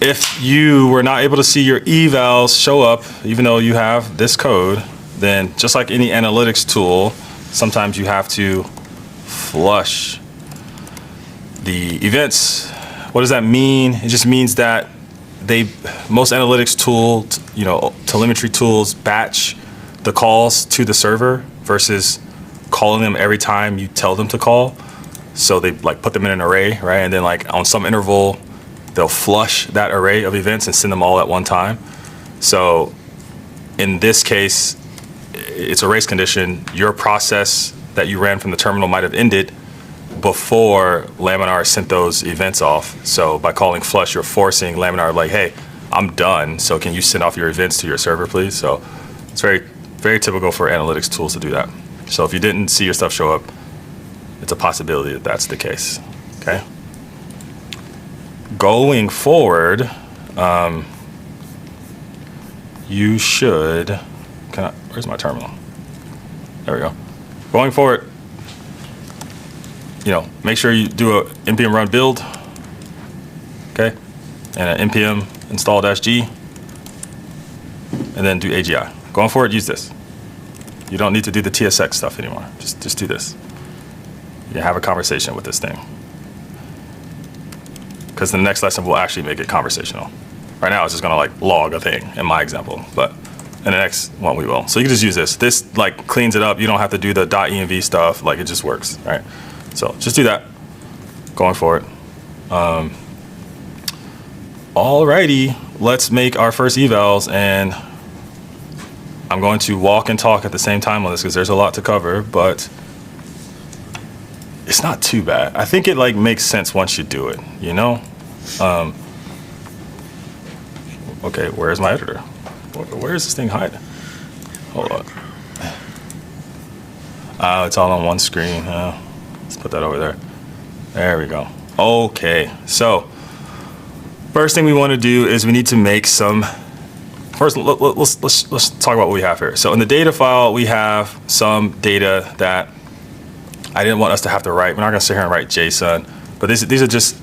if you were not able to see your evals show up, even though you have this code, then just like any analytics tool, sometimes you have to flush the events. What does that mean? It just means that most analytics telemetry tools batch the calls to the server versus calling them every time you tell them to call. So they like put them in an array, right? And then like on some interval, they'll flush that array of events and send them all at one time. So in this case, it's a race condition. Your process that you ran from the terminal might have ended before Laminar sent those events off. So by calling flush, you're forcing Laminar like, hey, I'm done. So can you send off your events to your server, please? So it's very, very typical for analytics tools to do that. So if you didn't see your stuff show up, it's a possibility that that's the case, okay? Going forward, you should, where's my terminal? There we go. Going forward, make sure you do a npm run build, okay? And an npm install -g, and then do AGI. Going forward, use this. You don't need to do the TSX stuff anymore. Just do this. You can have a conversation with this thing. Because the next lesson will actually make it conversational. Right now, it's just gonna like log a thing in my example, but in the next one we will. So you can just use this. This like cleans it up. You don't have to do the .env stuff. Like it just works, right? So just do that going forward. Alrighty, let's make our first evals, and I'm going to walk and talk at the same time on this because there's a lot to cover, but it's not too bad. I think it like makes sense once you do it, Okay, where's my editor? Where is this thing hiding? Hold on. It's all on one screen. Let's put that over there. There we go. Okay, so first thing we want to do is we need to make some. First, let's talk about what we have here. So in the data file, we have some data that I didn't want us to have to write. We're not going to sit here and write JSON, but these are just.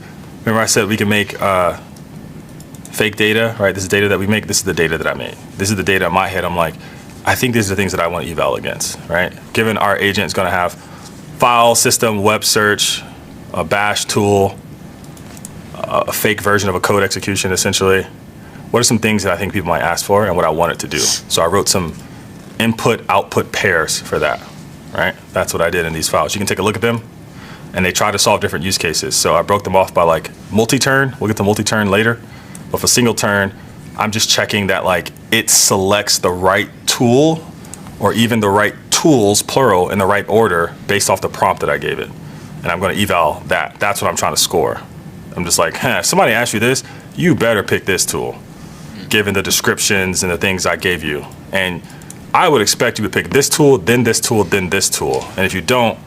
Remember, I said we can make fake data, right? This is data that we make. This is the data that I made. This is the data in my head. I'm like, I think these are the things that I want to eval against, right? Given our agent is going to have file system, web search, a bash tool, a fake version of a code execution, essentially. What are some things that I think people might ask for and what I want it to do? So I wrote some input-output pairs for that, right? That's what I did in these files. You can take a look at them, and they try to solve different use cases. So I broke them off by like multi-turn. We'll get to multi-turn later. But for single turn, I'm just checking that like it selects the right tool or even the right tools, plural, in the right order based off the prompt that I gave it. And I'm going to eval that. That's what I'm trying to score. I'm just like, if somebody asks you this, you better pick this tool, given the descriptions and the things I gave you. And I would expect you to pick this tool, then this tool, then this tool. And if you don't,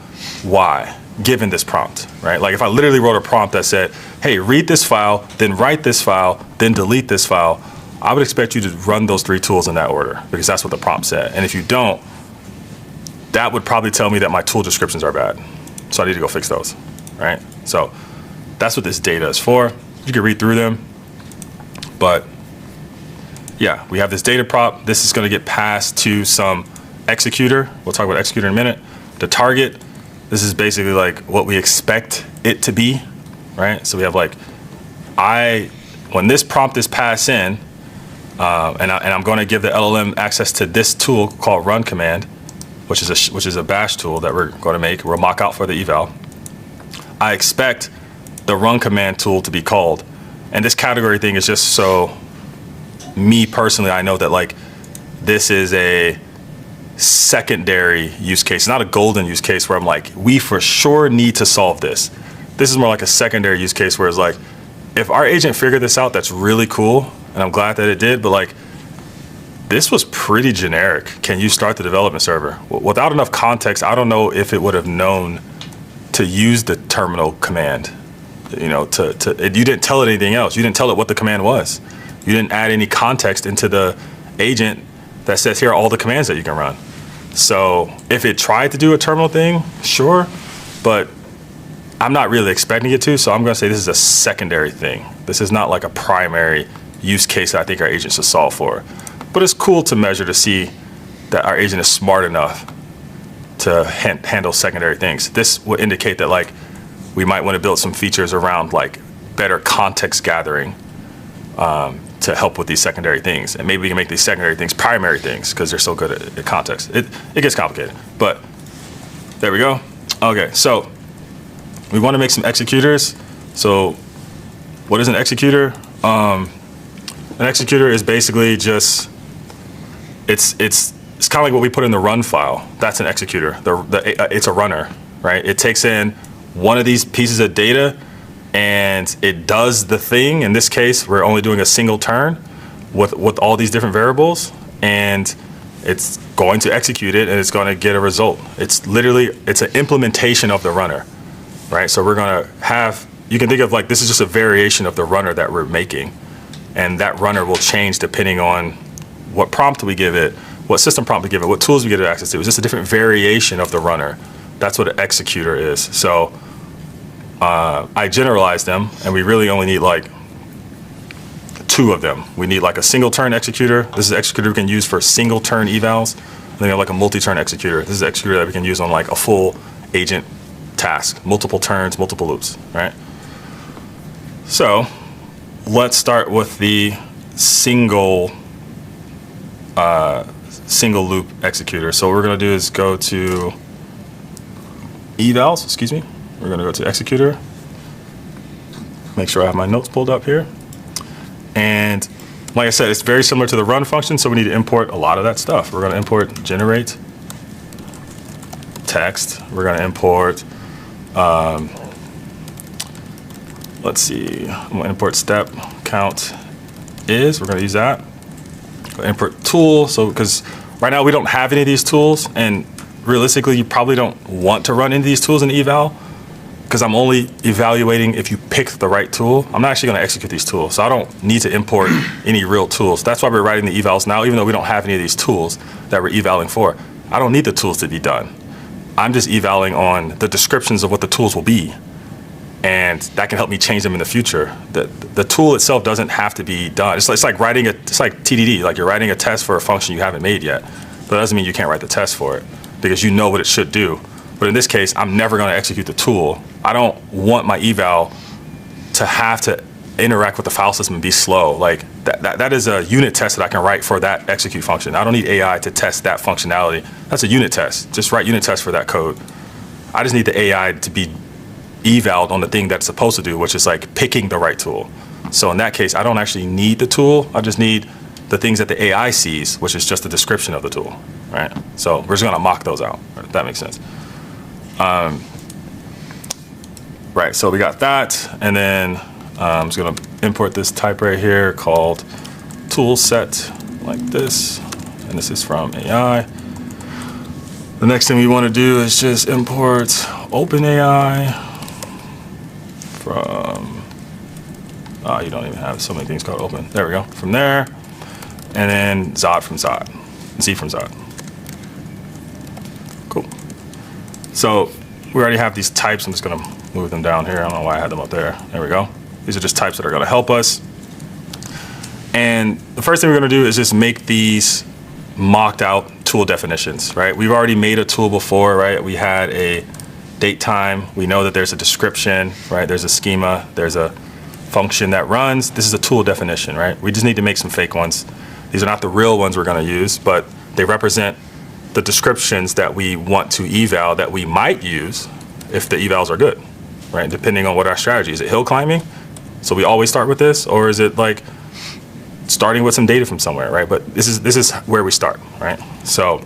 why? Given this prompt, right? Like if I literally wrote a prompt that said, hey, read this file, then write this file, then delete this file, I would expect you to run those three tools in that order because that's what the prompt said. And if you don't, that would probably tell me that my tool descriptions are bad. So I need to go fix those, right? So that's what this data is for. You can read through them, but yeah, we have this data prop. This is going to get passed to some executor. We'll talk about executor in a minute. The target, this is basically like what we expect it to be, right? So we have like, when this prompt is passed in, and I'm going to give the LLM access to this tool called run command, which is a bash tool that we're going to make. We'll mock out for the eval. I expect the run command tool to be called. And this category thing is just so me personally, I know that like this is a secondary use case, not a golden use case where I'm like, we for sure need to solve this. This is more like a secondary use case where it's like, if our agent figured this out, that's really cool. And I'm glad that it did, but like, this was pretty generic. Can you start the development server? Without enough context, I don't know if it would have known to use the terminal command. You didn't tell it anything else. You didn't tell it what the command was. You didn't add any context into the agent that says here are all the commands that you can run. So if it tried to do a terminal thing, sure, but I'm not really expecting it to, so I'm gonna say this is a secondary thing. This is not like a primary use case that I think our agent should solve for. But it's cool to measure to see that our agent is smart enough to handle secondary things. This would indicate that like we might want to build some features around like better context gathering to help with these secondary things. And maybe we can make these secondary things primary things because they're so good at context. It gets complicated, but there we go. Okay, so we want to make some executors. So what is an executor? An executor is basically just, it's kind of like what we put in the run file. That's an executor. It's a runner, right? It takes in one of these pieces of data and it does the thing. In this case, we're only doing a single turn with all these different variables, and it's going to execute it and it's going to get a result. It's an implementation of the runner, right? So we're going to have, you can think of like, this is just a variation of the runner that we're making. And that runner will change depending on what prompt we give it, what system prompt we give it, what tools we get it access to. It's just a different variation of the runner. That's what an executor is. So I generalized them, and we really only need like 2 of them. We need like a single turn executor. This is an executor we can use for single turn evals. And then we have like a multi-turn executor. This is an executor that we can use on like a full agent task, multiple turns, multiple loops, right? So let's start with the single loop executor. So what we're going to do is go to evals, excuse me. We're going to go to executor. Make sure I have my notes pulled up here. And like I said, it's very similar to the run function, so we need to import a lot of that stuff. We're going to import generate text. We're going to import, let's see, I'm going to import step count is. We're going to use that. Import tool. So because right now we don't have any of these tools, and realistically, you probably don't want to run into these tools in eval, because I'm only evaluating if you pick the right tool. I'm not actually going to execute these tools, so I don't need to import any real tools. That's why we're writing the evals now, even though we don't have any of these tools that we're evaling for. I don't need the tools to be done. I'm just evaling on the descriptions of what the tools will be, and that can help me change them in the future. The tool itself doesn't have to be done. It's like writing it's like TDD, like you're writing a test for a function you haven't made yet. But that doesn't mean you can't write the test for it, because you know what it should do. But in this case, I'm never going to execute the tool. I don't want my eval to have to interact with the file system and be slow. Like that is a unit test that I can write for that execute function. I don't need AI to test that functionality. That's a unit test. Just write unit tests for that code. I just need the AI to be evaled on the thing that's supposed to do, which is like picking the right tool. So in that case, I don't actually need the tool. I just need the things that the AI sees, which is just the description of the tool, right? So we're just going to mock those out, if that makes sense. Right, so we got that, and then I'm just going to import this type right here called tool set, like this, and this is from AI. The next thing we want to do is just import openai from, you don't even have so many things called open. There we go, from there, and then Zod from Zod, Z from Zod. Cool. So we already have these types. I'm just going to move them down here. I don't know why I had them up there. There we go. These are just types that are going to help us. And the first thing we're going to do is just make these mocked out tool definitions, right? We've already made a tool before, right? We had a date time. We know that there's a description, right? There's a schema. There's a function that runs. This is a tool definition, right? We just need to make some fake ones. These are not the real ones we're going to use, but they represent the descriptions that we want to eval that we might use if the evals are good, right? Depending on what our strategy is. Is it hill climbing? So we always start with this, or is it like starting with some data from somewhere, right? But this is where we start, right? So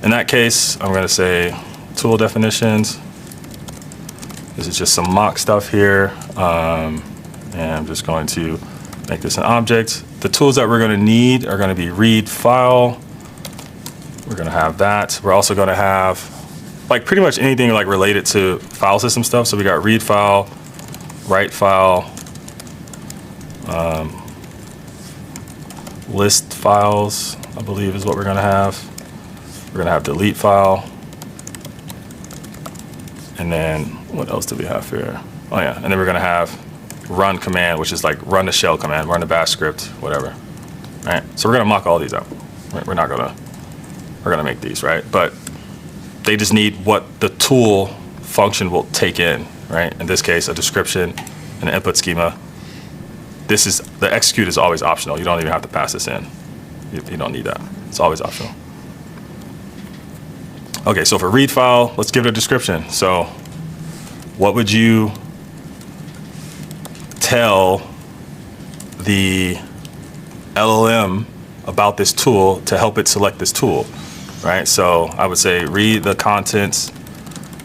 in that case, I'm going to say tool definitions. This is just some mock stuff here, and I'm just going to make this an object. The tools that we're going to need are going to be read file. We're going to have that. We're also going to have like pretty much anything like related to file system stuff. So we got read file, write file, list files, I believe is what we're going to have. We're going to have delete file. And then what else do we have here? Oh yeah, and then we're going to have run command, which is like run the shell command, run the bash script, whatever, right? So we're gonna mock all these out. We're gonna make these, right? But they just need what the tool function will take in, right? In this case, a description and an input schema. The execute is always optional. You don't even have to pass this in. You don't need that. It's always optional. Okay, so for read file, let's give it a description. So what would you tell the LLM about this tool to help it select this tool, right? So I would say read the contents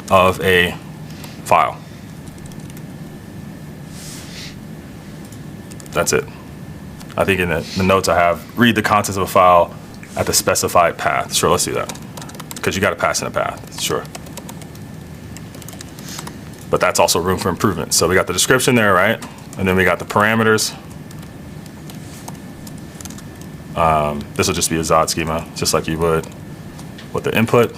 of a file. That's it. I think in the notes I have, read the contents of a file at the specified path. Sure, let's do that. Because you got to pass in a path, sure. But that's also room for improvement. So we got the description there, right? And then we got the parameters. This will just be a Zod schema, just like you would with the input.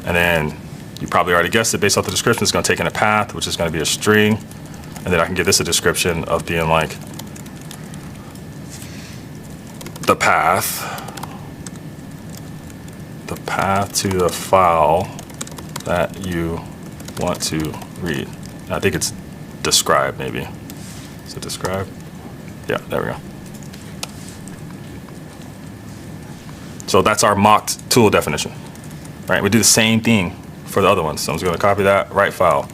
And then you probably already guessed it based off the description. It's going to take in a path, which is going to be a string. And then I can give this a description of being like the path to the file that you want to read. I think it's describe, maybe. Is it describe? Yeah, there we go. So that's our mocked tool definition, right? We do the same thing for the other ones. So I'm just going to copy that, write file.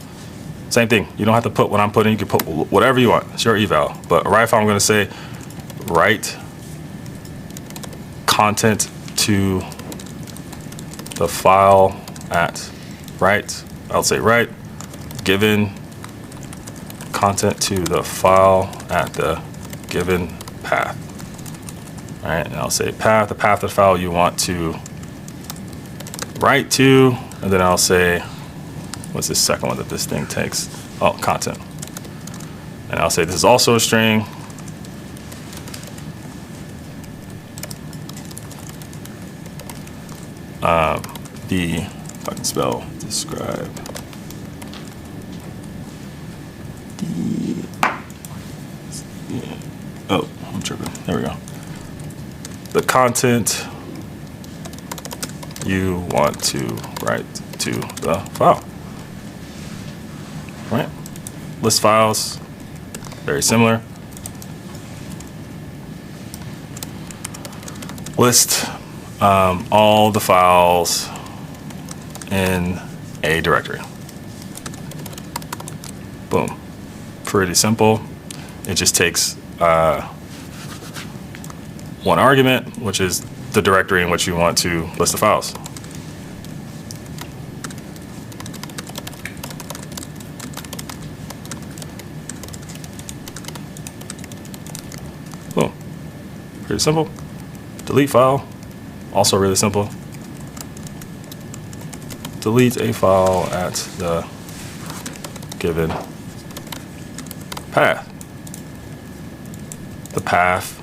Same thing. You don't have to put what I'm putting. You can put whatever you want. It's your eval. But write file, I'm going to say write content to the file at write. I'll say write given content to the file at the given path. All right, and I'll say path, the path of the file you want to write to, and then I'll say, what's this second one that this thing takes? Oh, content. And I'll say this is also a string. If I can spell describe. Oh, I'm tripping. There we go. The content you want to write to the file. Right? List files, very similar. List all the files in a directory. Boom. Pretty simple. It just takes one argument, which is the directory in which you want to list the files. Boom. Pretty simple. Delete file. Also really simple. Delete a file at the given path. The path.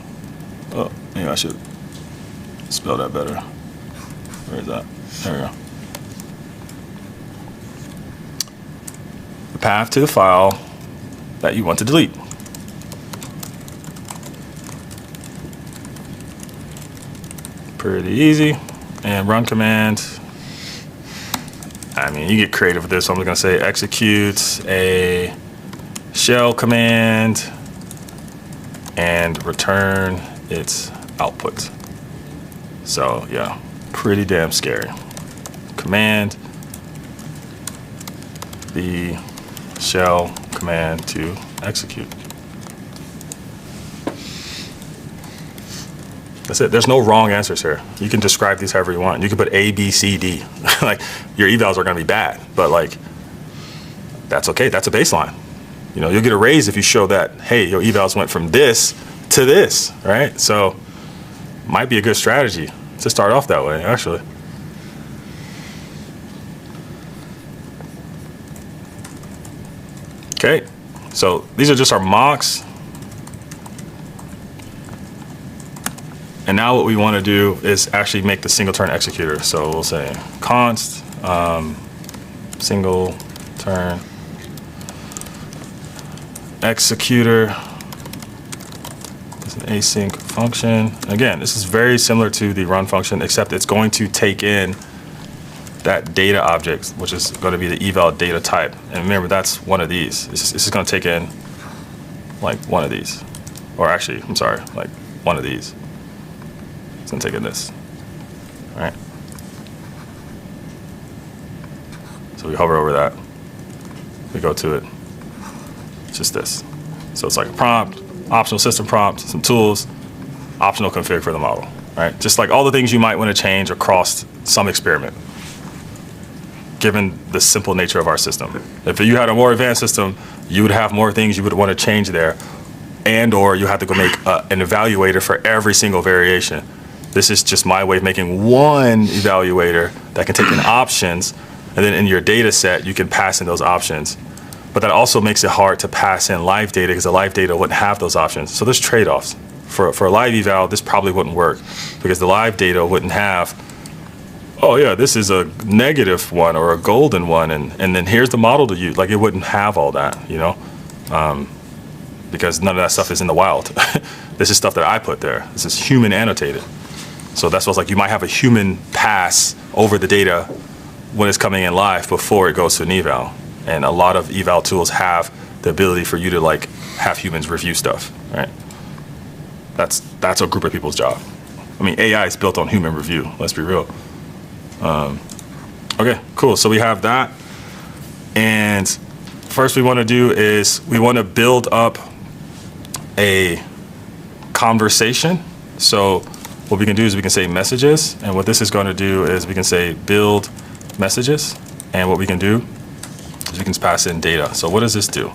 Oh, maybe I should spell that better. Where is that? There we go. The path to the file that you want to delete. Pretty easy. And run command. I mean, you get creative with this. So I'm going to say execute a shell command and return its output. So yeah, pretty damn scary. Command the shell command to execute. That's it. There's no wrong answers here. You can describe these however you want. You can put A, B, C, D. Like your evals are going to be bad, but like that's okay. That's a baseline. You know, you'll get a raise if you show that, hey, your evals went from this to this, right? So might be a good strategy to start off that way, actually. Okay, so these are just our mocks. And now what we want to do is actually make the singleton executor. So we'll say const singleton executor is an async function. Again, this is very similar to the run function, except it's going to take in that data object, which is going to be the eval data type. And remember, that's one of these. This is going to take in like one of these. Or actually, I'm sorry, like one of these. It's going to take in this. All right. So we hover over that. We go to it. It's just this. So it's like a prompt, optional system prompt, some tools, optional config for the model. Right? Just like all the things you might want to change across some experiment, given the simple nature of our system. If you had a more advanced system, you would have more things you would want to change there, and or you have to go make an evaluator for every single variation. This is just my way of making one evaluator that can take in options, and then in your data set, you can pass in those options. But that also makes it hard to pass in live data because the live data wouldn't have those options. So there's trade-offs. For a live eval, this probably wouldn't work because the live data wouldn't have, oh yeah, this is a negative one or a golden one, and then here's the model to use. Like, it wouldn't have all that, you know, because none of that stuff is in the wild. This is stuff that I put there. This is human annotated. So that's what's like, you might have a human pass over the data when it's coming in live before it goes to an eval. And a lot of eval tools have the ability for you to like have humans review stuff, right? That's a group of people's job. I mean, AI is built on human review, let's be real. Okay, cool, so we have that. And first we wanna do is we wanna build up a conversation. So what we can do is we can say messages, and what this is gonna do is we can say build messages, and what we can do is we can pass in data. So what does this do?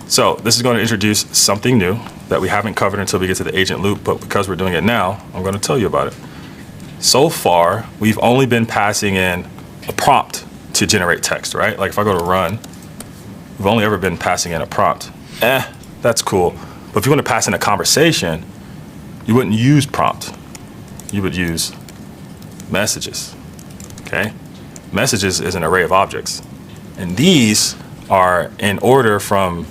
So this is going to introduce something new that we haven't covered until we get to the agent loop, but because we're doing it now, I'm going to tell you about it. So far, we've only been passing in a prompt to generate text, right? Like if I go to run, we've only ever been passing in a prompt. That's cool. But if you want to pass in a conversation, you wouldn't use prompt. You would use messages, okay? Messages is an array of objects. And these are in order from,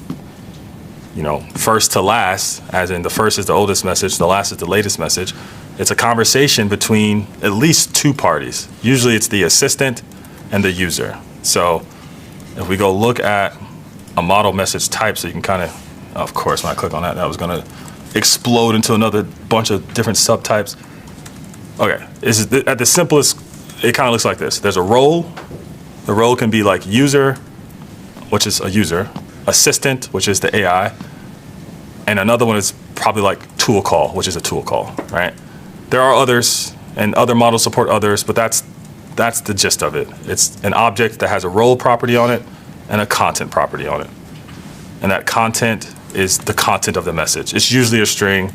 you know, first to last, as in the first is the oldest message, the last is the latest message. It's a conversation between at least two parties. Usually it's the assistant and the user. So if we go look at a model message type, so you can kind of course, when I click on that, that was going to explode into another bunch of different subtypes. Okay, at the simplest, it kind of looks like this. There's a role. The role can be like user, which is a user, assistant, which is the AI, and another one is probably like tool call, which is a tool call, right? There are others, and other models support others, but that's the gist of it. It's an object that has a role property on it and a content property on it. And that content is the content of the message. It's usually a string.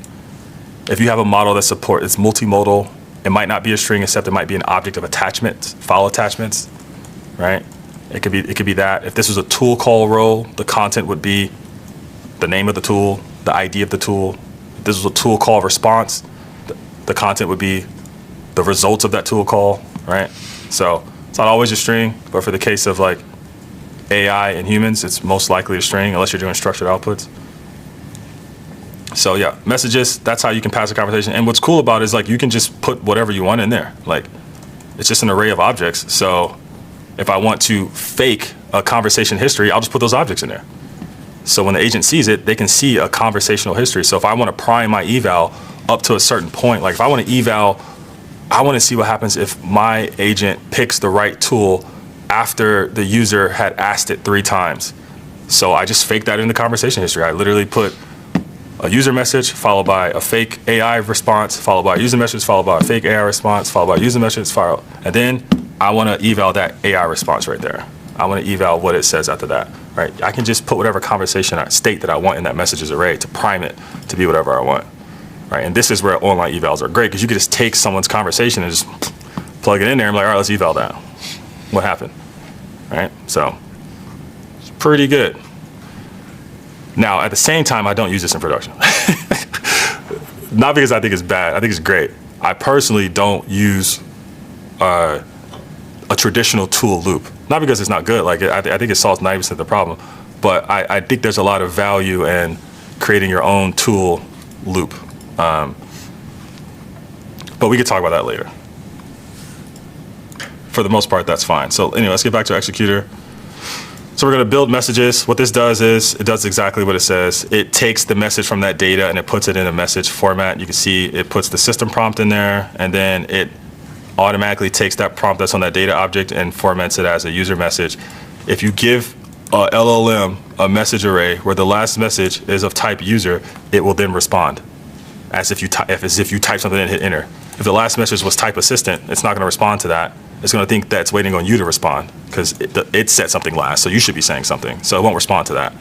If you have a model that supports, it's multimodal, it might not be a string, except it might be an object of attachment, file attachments. Right? It could be that. If this was a tool call role, the content would be the name of the tool, the ID of the tool. If this was a tool call response, the content would be the results of that tool call, right? So it's not always a string, but for the case of like AI and humans, it's most likely a string unless you're doing structured outputs. So yeah, messages, that's how you can pass a conversation. And what's cool about it is like you can just put whatever you want in there. Like it's just an array of objects. So if I want to fake a conversation history, I'll just put those objects in there. So when the agent sees it, they can see a conversational history. So if I want to prime my eval up to a certain point, like if I want to eval, I want to see what happens if my agent picks the right tool after the user had asked it 3 times. So I just fake that in the conversation history. I literally put a user message followed by a fake AI response, followed by a user message, followed by a fake AI response, followed by a user message, and then I want to eval that AI response right there. I want to eval what it says after that, right? I can just put whatever conversation state that I want in that messages array to prime it to be whatever I want, right? And this is where online evals are great because you can just take someone's conversation and just plug it in there and be like, all right, let's eval that. What happened, right? So it's pretty good. Now, at the same time, I don't use this in production. Not because I think it's bad, I think it's great. I personally don't use a traditional tool loop. Not because it's not good, like I think it solves 90% of the problem, but I think there's a lot of value in creating your own tool loop. But we could talk about that later. For the most part, that's fine. So anyway, let's get back to our executor. So we're going to build messages. What this does is it does exactly what it says. It takes the message from that data and it puts it in a message format. You can see it puts the system prompt in there, and then it automatically takes that prompt that's on that data object and formats it as a user message. If you give a LLM a message array where the last message is of type user, it will then respond as if you type something and hit enter. If the last message was type assistant, it's not going to respond to that. It's going to think that it's waiting on you to respond because it said something last, so you should be saying something. So it won't respond to that.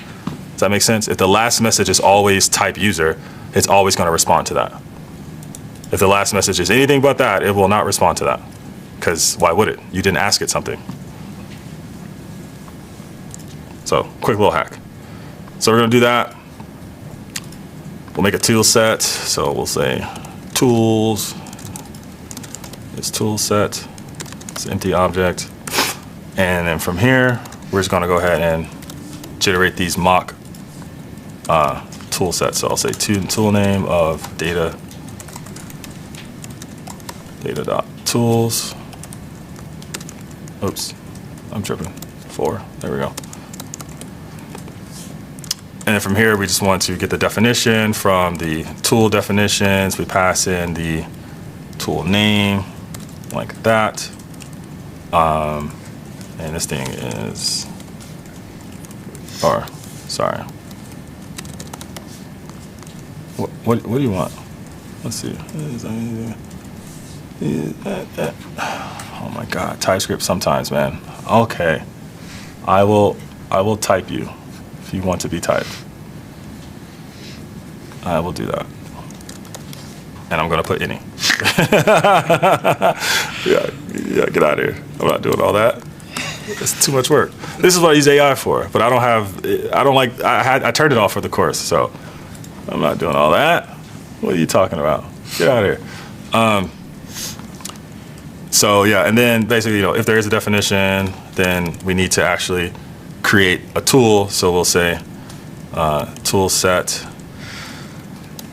Does that make sense? If the last message is always type user, it's always going to respond to that. If the last message is anything but that, it will not respond to that. Because why would it? You didn't ask it something. So quick little hack. So we're going to do that. We'll make a tool set. So we'll say tools. It's tool set. It's an empty object. And then from here, we're just going to go ahead and generate these mock tool sets. So I'll say tool name of data.tools. Oops, I'm tripping. 4. There we go. And then from here, we just want to get the definition from the tool definitions. We pass in the tool name like that. And this thing is, sorry. What do you want? Let's see. Oh my God, TypeScript sometimes, man. Okay, I will type you if you want to be typed. I will do that, and I'm gonna put any. yeah, get out of here. I'm not doing all that. It's too much work. This is what I use AI for, but I turned it off for the course, so I'm not doing all that. What are you talking about? Get out of here. So yeah, and then basically, if there is a definition, then we need to actually create a tool. So we'll say tool set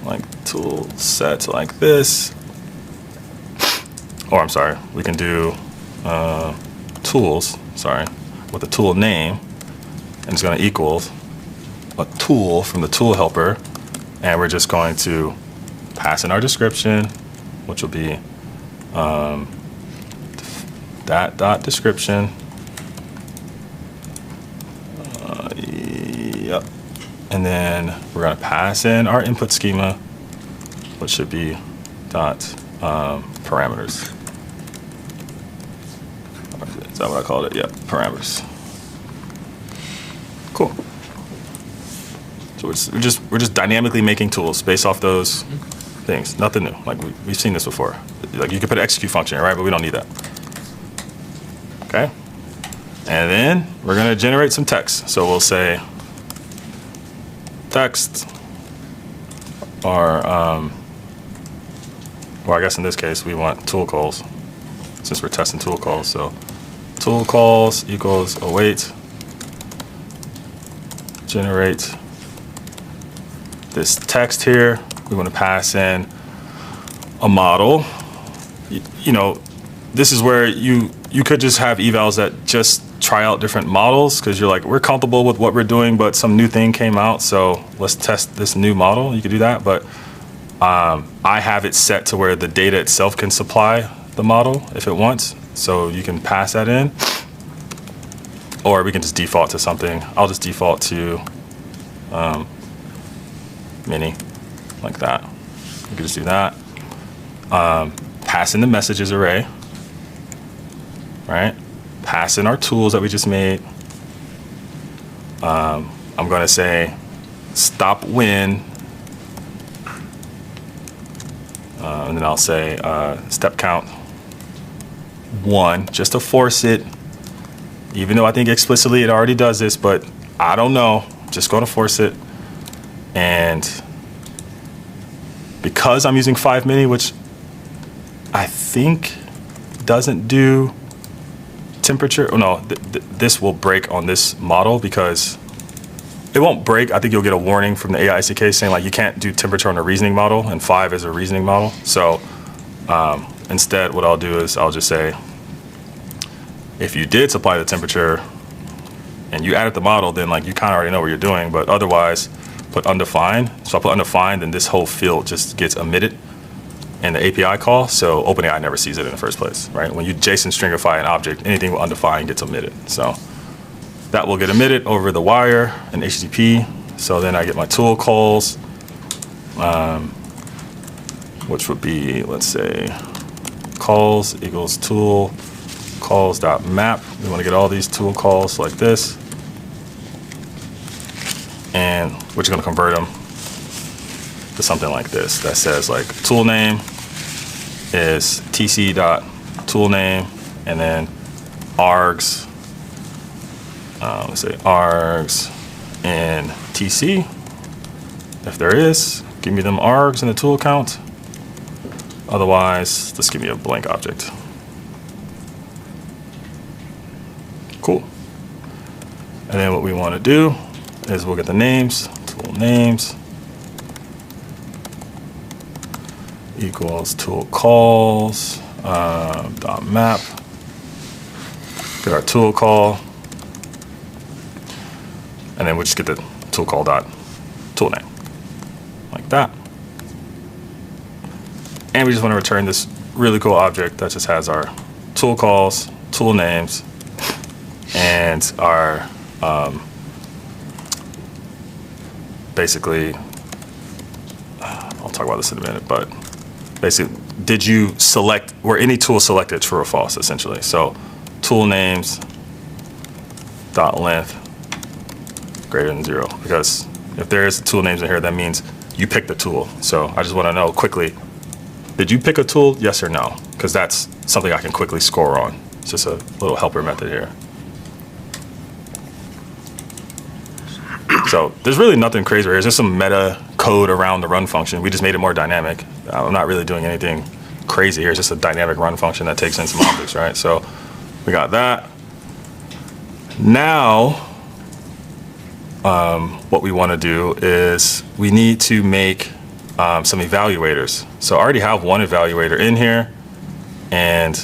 like this. Or I'm sorry, we can do tools, with the tool name, and it's going to equal a tool from the tool helper, and we're just going to pass in our description, which will be that dot description. Yep. And then we're going to pass in our input schema, which should be dot parameters. Is that what I called it? Yeah, parameters. Cool. So we're just dynamically making tools based off those things. Nothing new. Like we've seen this before. Like you could put an execute function, right? But we don't need that. Okay. And then we're gonna generate some text. So we'll say text, or I guess in this case we want tool calls, since we're testing tool calls. So tool calls equals await generate this text here. We want to pass in a model. This is where you could just have evals that just try out different models, because you're like, we're comfortable with what we're doing, but some new thing came out, so let's test this new model. You could do that, but I have it set to where the data itself can supply the model if it wants, so you can pass that in, or we can just default to something. I'll just default to mini, like that. You can just do that. Pass in the messages array, right? Pass in our tools that we just made. I'm going to say stop when, and then I'll say step count 1, just to force it, even though I think explicitly it already does this, but I don't know, just going to force it. And because I'm using 5 mini, which I think doesn't do temperature. Oh no, this will break on this model because it won't break. I think you'll get a warning from the AI SDK saying like you can't do temperature on a reasoning model, and 5 is a reasoning model. So instead, what I'll do is I'll just say, if you did supply the temperature and you added the model, then like you kind of already know what you're doing. But otherwise, put undefined. So I put undefined, and this whole field just gets omitted in the API call. So OpenAI never sees it in the first place, right? When you JSON stringify an object, anything with undefined gets omitted. So that will get emitted over the wire in HTTP. So then I get my tool calls, which would be, let's say, calls equals tool calls.map. We want to get all these tool calls like this. And we're just going to convert them to something like this that says like tool name is tc.toolname, and then args, let's say args in tc. If there is, give me them args in the tool count. Otherwise, just give me a blank object. Cool. And then what we want to do is we'll get the names, tool names equals tool calls dot map. Get our tool call, and then we'll just get the tool call dot tool name like that. And we just want to return this really cool object that just has our tool calls, tool names, and our basically, I'll talk about this in a minute, but basically, did you select, were any tool selected, true or false, essentially? So tool names dot length greater than 0, because if there is tool names in here, that means you picked the tool. So I just want to know quickly, did you pick a tool, yes or no? Because that's something I can quickly score on. It's just a little helper method here. So there's really nothing crazy here. It's just some meta code around the run function. We just made it more dynamic. I'm not really doing anything crazy here. It's just a dynamic run function that takes in some objects, right? So we got that. Now, what we want to do is we need to make some evaluators. So I already have one evaluator in here, and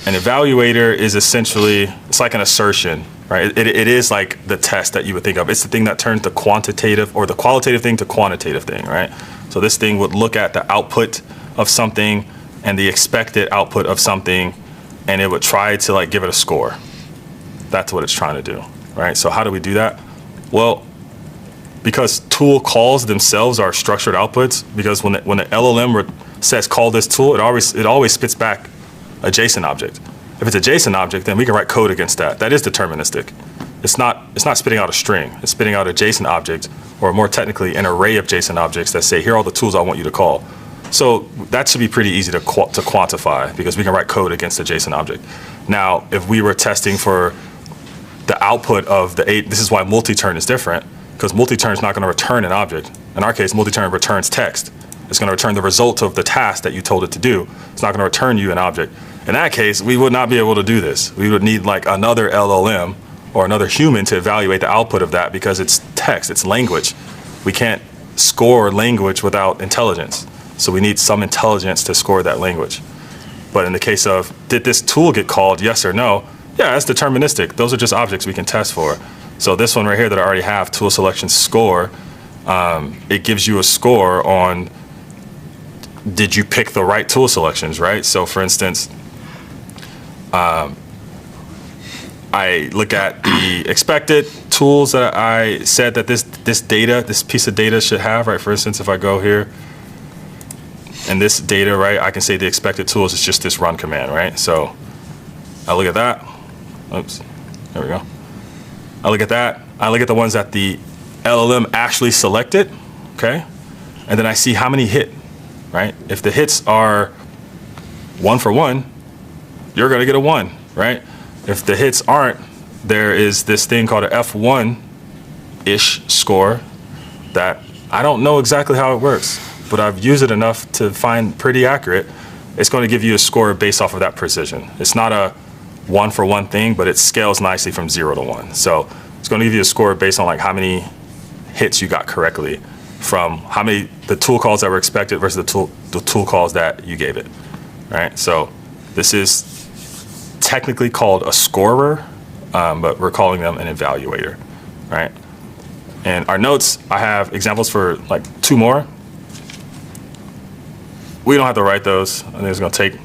an evaluator is essentially, it's like an assertion, right? It is like the test that you would think of. It's the thing that turns the quantitative or the qualitative thing to quantitative thing, right? So this thing would look at the output of something and the expected output of something, and it would try to like give it a score. That's what it's trying to do, right? So how do we do that? Well, because tool calls themselves are structured outputs, because when the LLM says call this tool, it always spits back a JSON object. If it's a JSON object, then we can write code against that. That is deterministic. It's not spitting out a string. It's spitting out a JSON object, or more technically, an array of JSON objects that say, here are all the tools I want you to call. So that should be pretty easy to quantify, because we can write code against a JSON object. Now, if we were testing for the output of the 8, this is why multi-turn is different, because multi-turn is not going to return an object. In our case, multi-turn returns text. It's going to return the result of the task that you told it to do. It's not going to return you an object. In that case, we would not be able to do this. We would need like another LLM or another human to evaluate the output of that, because it's text, it's language. We can't score language without intelligence. So we need some intelligence to score that language. But in the case of, did this tool get called, yes or no? Yeah, that's deterministic. Those are just objects we can test for. So this one right here that I already have, tool selection score, it gives you a score on, did you pick the right tool selections, right? So for instance, I look at the expected tools that I said that this piece of data should have, right? For instance, if I go here and this data, right, I can say the expected tools is just this run command, right? So I look at that. Oops, there we go. I look at that. I look at the ones that the LLM actually selected, okay? And then I see how many hit, right? If the hits are 1 for 1, you're gonna get a 1, right? If the hits aren't, there is this thing called a F1-ish score that I don't know exactly how it works, but I've used it enough to find pretty accurate. It's going to give you a score based off of that precision. It's not a 1 for 1 thing, but it scales nicely from 0 to 1. So it's going to give you a score based on like how many hits you got correctly from how many the tool calls that were expected versus the tool calls that you gave it, right? So this is technically called a scorer, but we're calling them an evaluator, right? And our notes, I have examples for like 2 more. We don't have to write those. I think it's going to take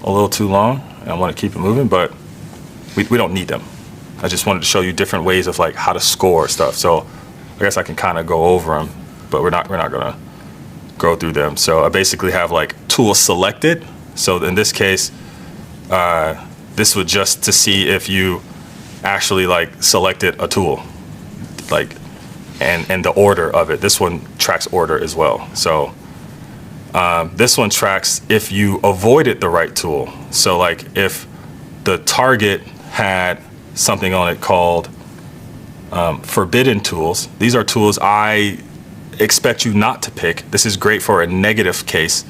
a little too long, and I want to keep it moving, but we don't need them. I just wanted to show you different ways of like how to score stuff. So I guess I can kind of go over them, but we're not going to go through them. So I basically have like tool selected. So in this case, this would just to see if you actually like selected a tool, like, and the order of it. This one tracks order as well. So this one tracks if you avoided the right tool. So like if the target had something on it called forbidden tools. These are tools I expect you not to pick. This is great for a negative case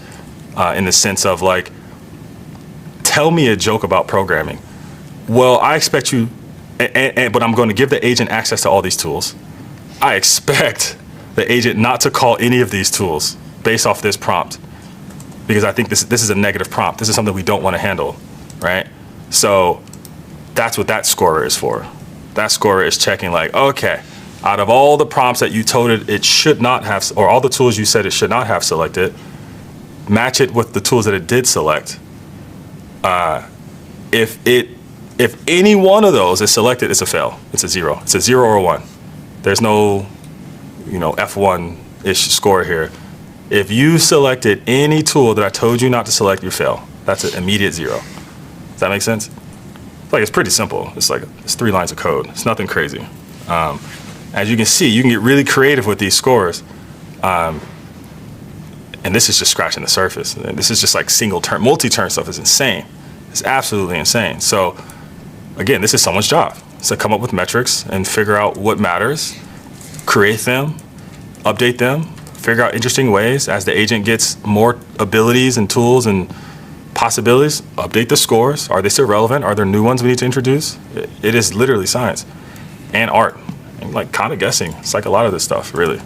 in the sense of like, tell me a joke about programming. Well, I expect you, but I'm going to give the agent access to all these tools. I expect the agent not to call any of these tools based off this prompt, because I think this is a negative prompt. This is something we don't want to handle, right? So that's what that scorer is for. That scorer is checking like, okay, out of all the prompts that you told it should not have, or all the tools you said it should not have selected, match it with the tools that it did select. If any one of those is selected, it's a fail. It's a 0. It's a 0 or a 1. There's no, F1-ish score here. If you selected any tool that I told you not to select, you fail. That's an immediate 0. Does that make sense? Like, it's pretty simple. It's 3 lines of code. It's nothing crazy. As you can see, you can get really creative with these scores. And this is just scratching the surface. And this is just like single-turn, multi-turn stuff is insane. It's absolutely insane. So again, this is someone's job. So come up with metrics and figure out what matters, create them, update them, figure out interesting ways. As the agent gets more abilities and tools and possibilities, update the scores. Are they still relevant? Are there new ones we need to introduce? It is literally science and art, and like kind of guessing. It's like a lot of this stuff, really.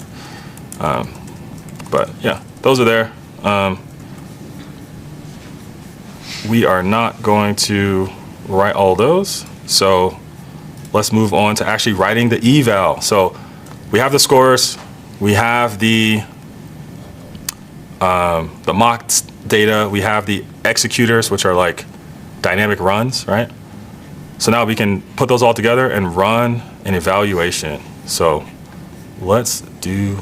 But yeah, those are there. We are not going to write all those. So let's move on to actually writing the eval. So we have the scores, we have the mock data, we have the executors, which are like dynamic runs, right? So now we can put those all together and run an evaluation. So let's do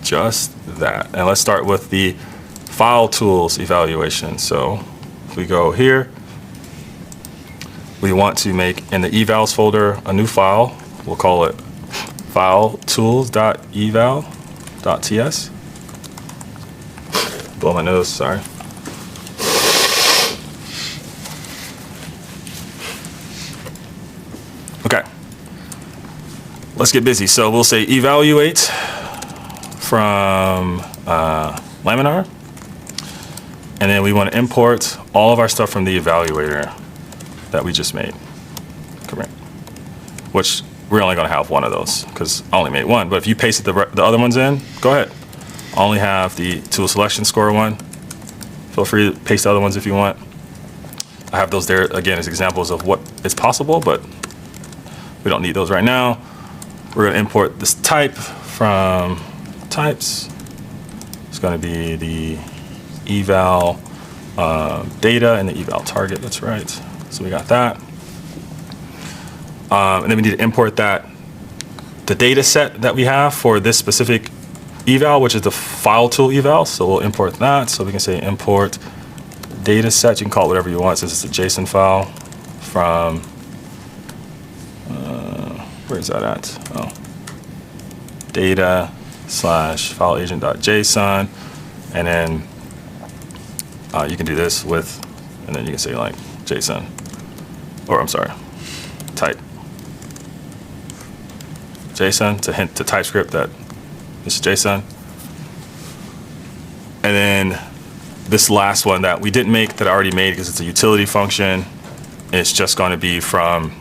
just that. And let's start with the file tools evaluation. So if we go here, we want to make in the evals folder a new file. We'll call it filetools.eval.ts. Blow my nose, sorry. Okay, let's get busy. So we'll say evaluate from Laminar, and then we want to import all of our stuff from the evaluator that we just made. Come here. Which we're only going to have one of those because I only made one. But if you pasted the other ones in, go ahead. I only have the tool selection score one. Feel free to paste the other ones if you want. I have those there again as examples of what is possible, but we don't need those right now. We're going to import this type from types. It's going to be the eval data and the eval target. That's right. So we got that. And then we need to import the data set that we have for this specific eval, which is the file tool eval. So we'll import that. So we can say import data set. You can call it whatever you want since it's a JSON file from, where is that at? Oh, data/fileagent.json. And then you can do this with, and then you can say like JSON, or I'm sorry, type JSON to hint to TypeScript that this is JSON. And then this last one that we didn't make that I already made because it's a utility function, it's just going to be from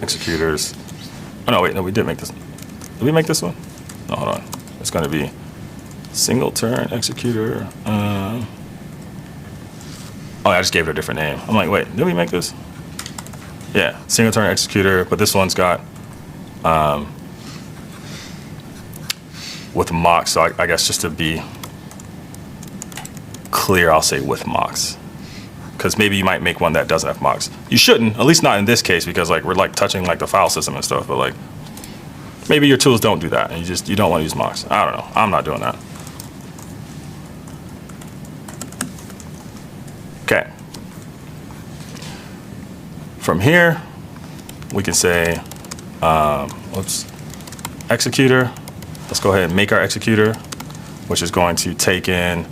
executors. Oh no, wait, no, we did make this. Did we make this one? No, hold on. It's going to be single turn executor. Oh, I just gave it a different name. I'm like, wait, did we make this? Yeah, single turn executor, but this one's got with mocks. So I guess just to be clear, I'll say with mocks, because maybe you might make one that doesn't have mocks. You shouldn't, at least not in this case, because like we're like touching like the file system and stuff. But like maybe your tools don't do that, and you don't want to use mocks. I don't know. I'm not doing that. Okay. From here, we can say, executor. Let's go ahead and make our executor, which is going to take in,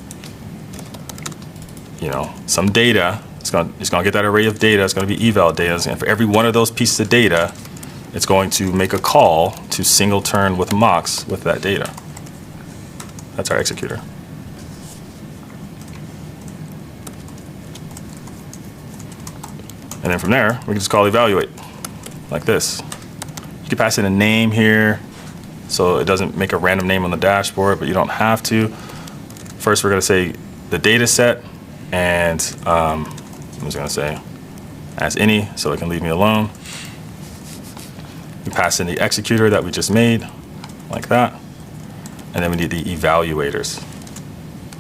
some data. It's going to get that array of data. It's going to be eval data, and for every one of those pieces of data, it's going to make a call to single turn with mocks with that data. That's our executor. And then from there, we can just call evaluate, like this. You can pass in a name here, so it doesn't make a random name on the dashboard, but you don't have to. First, we're going to say the data set, and I'm just going to say as any, so it can leave me alone. We pass in the executor that we just made, like that. And then we need the evaluators,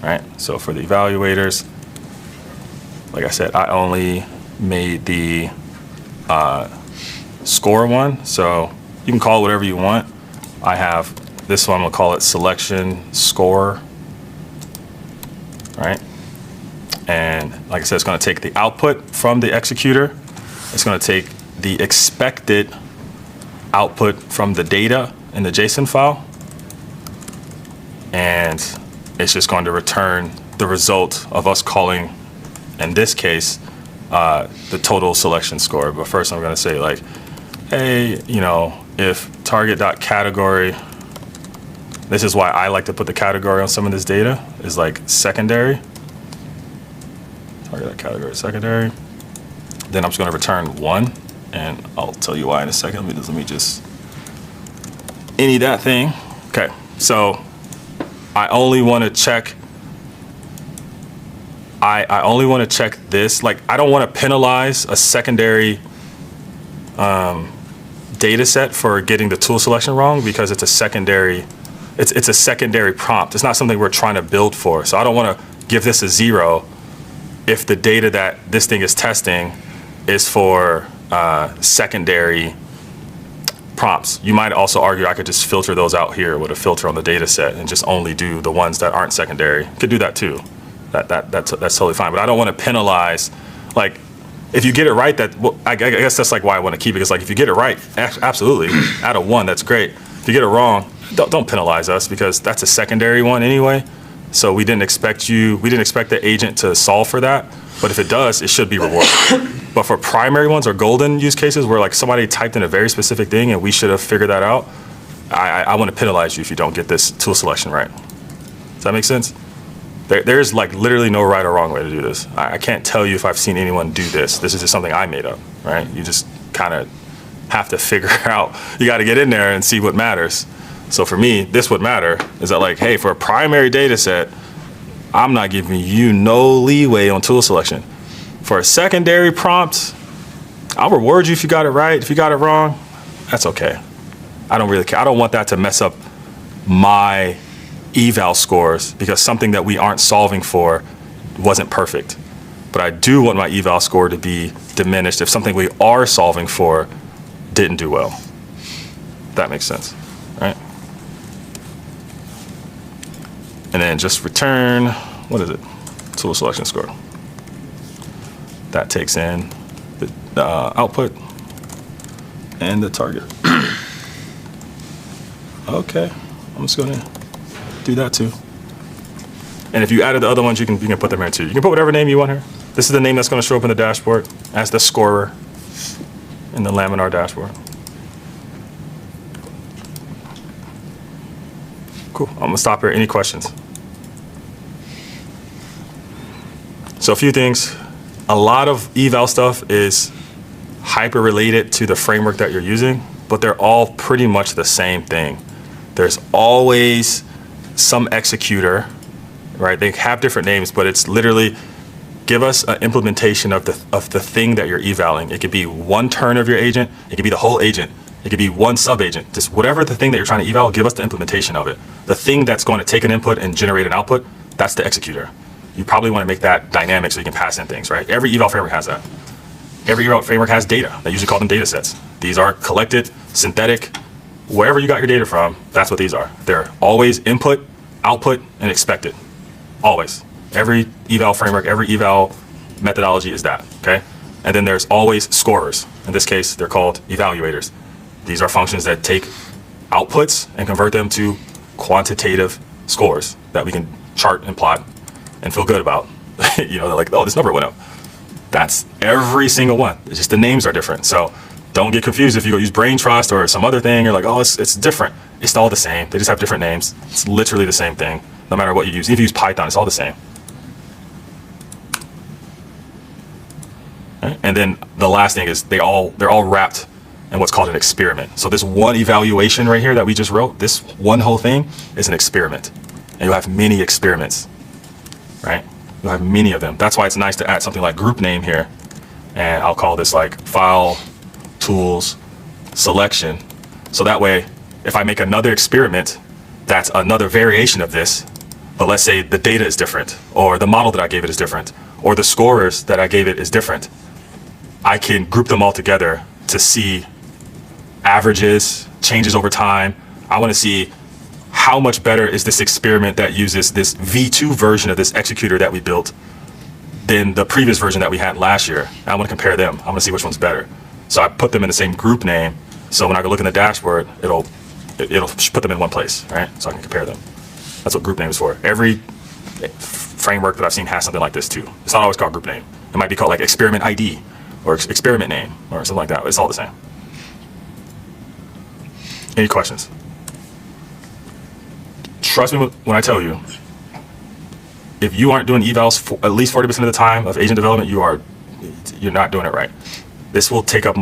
right? So for the evaluators, like I said, I only made the score one, so you can call it whatever you want. I have this one, we'll call it selection score, right? And like I said, it's going to take the output from the executor. It's going to take the expected output from the data in the JSON file, and it's just going to return the result of us calling, in this case, the total selection score. But first I'm going to say like, hey, if target.category, this is why I like to put the category on some of this data, is like secondary. Target.category secondary. Then I'm just going to return 1, and I'll tell you why in a second. Let me just any that thing. Okay, so I only want to check. I only want to check this. Like, I don't want to penalize a secondary data set for getting the tool selection wrong, because it's a secondary. It's a secondary prompt. It's not something we're trying to build for. So I don't want to give this a 0 if the data that this thing is testing is for secondary prompts. You might also argue I could just filter those out here with a filter on the data set and just only do the ones that aren't secondary. Could do that too. That's totally fine. But I don't want to penalize, like, if you get it right, I guess that's like why I want to keep it. Because like, if you get it right, absolutely, out of 1, that's great. If you get it wrong, don't penalize us, because that's a secondary one anyway. So we didn't expect the agent to solve for that. But if it does, it should be rewarded. But for primary ones or golden use cases where like somebody typed in a very specific thing and we should have figured that out, I want to penalize you if you don't get this tool selection right. Does that make sense? There's like literally no right or wrong way to do this. I can't tell you if I've seen anyone do this. This is just something I made up, right? You just kind of have to figure out, you got to get in there and see what matters. So for me, this would matter is that like, hey, for a primary data set, I'm not giving you no leeway on tool selection. For a secondary prompt, I'll reward you if you got it right. If you got it wrong, that's okay. I don't really care. I don't want that to mess up my eval scores because something that we aren't solving for wasn't perfect. But I do want my eval score to be diminished if something we are solving for didn't do well. That makes sense, right? And then just return, what is it? Tool selection score. That takes in the output and the target. Okay, I'm just gonna do that too. And if you added the other ones, you can put them here too. You can put whatever name you want here. This is the name that's gonna show up in the dashboard as the scorer in the laminar dashboard. Cool, I'm gonna stop here. Any questions? So a few things. A lot of eval stuff is hyper related to the framework that you're using, but they're all pretty much the same thing. There's always some executor, right? They have different names, but it's literally give us an implementation of the thing that you're evaling. It could be one turn of your agent. It could be the whole agent. It could be one sub agent. Just whatever the thing that you're trying to eval, give us the implementation of it. The thing that's going to take an input and generate an output, that's the executor. You probably want to make that dynamic so you can pass in things, right? Every eval framework has that. Every eval framework has data. They usually call them data sets. These are collected, synthetic, wherever you got your data from, that's what these are. They're always input, output, and expected. Always. Every eval framework, every eval methodology is that, okay? And then there's always scorers. In this case, they're called evaluators. These are functions that take outputs and convert them to quantitative scores that we can chart and plot and feel good about. You know, they're like, oh, this number went up. That's every single one. It's just the names are different. So don't get confused if you go use brain trust or some other thing. You're like, oh, it's different. It's all the same. They just have different names. It's literally the same thing, no matter what you use. If you use Python, it's all the same. Okay? And then the last thing is they're all wrapped in what's called an experiment. So this one evaluation right here that we just wrote, this one whole thing is an experiment. And you'll have many experiments, right? You'll have many of them. That's why it's nice to add something like group name here. And I'll call this like file tools selection. So that way, if I make another experiment, that's another variation of this. But let's say the data is different, or the model that I gave it is different, or the scorers that I gave it is different. I can group them all together to see averages, changes over time. I want to see how much better is this experiment that uses this V2 version of this executor that we built than the previous version that we had last year. I want to compare them. I want to see which one's better. So I put them in the same group name. So when I go look in the dashboard, it'll put them in one place, right? So I can compare them. That's what group name is for. Every framework that I've seen has something like this too. It's not always called group name. It might be called like experiment ID or experiment name or something like that. It's all the same. Any questions? Trust me when I tell you, if you aren't doing evals for at least 40% of the time of agent development, you're not doing it right. This will take up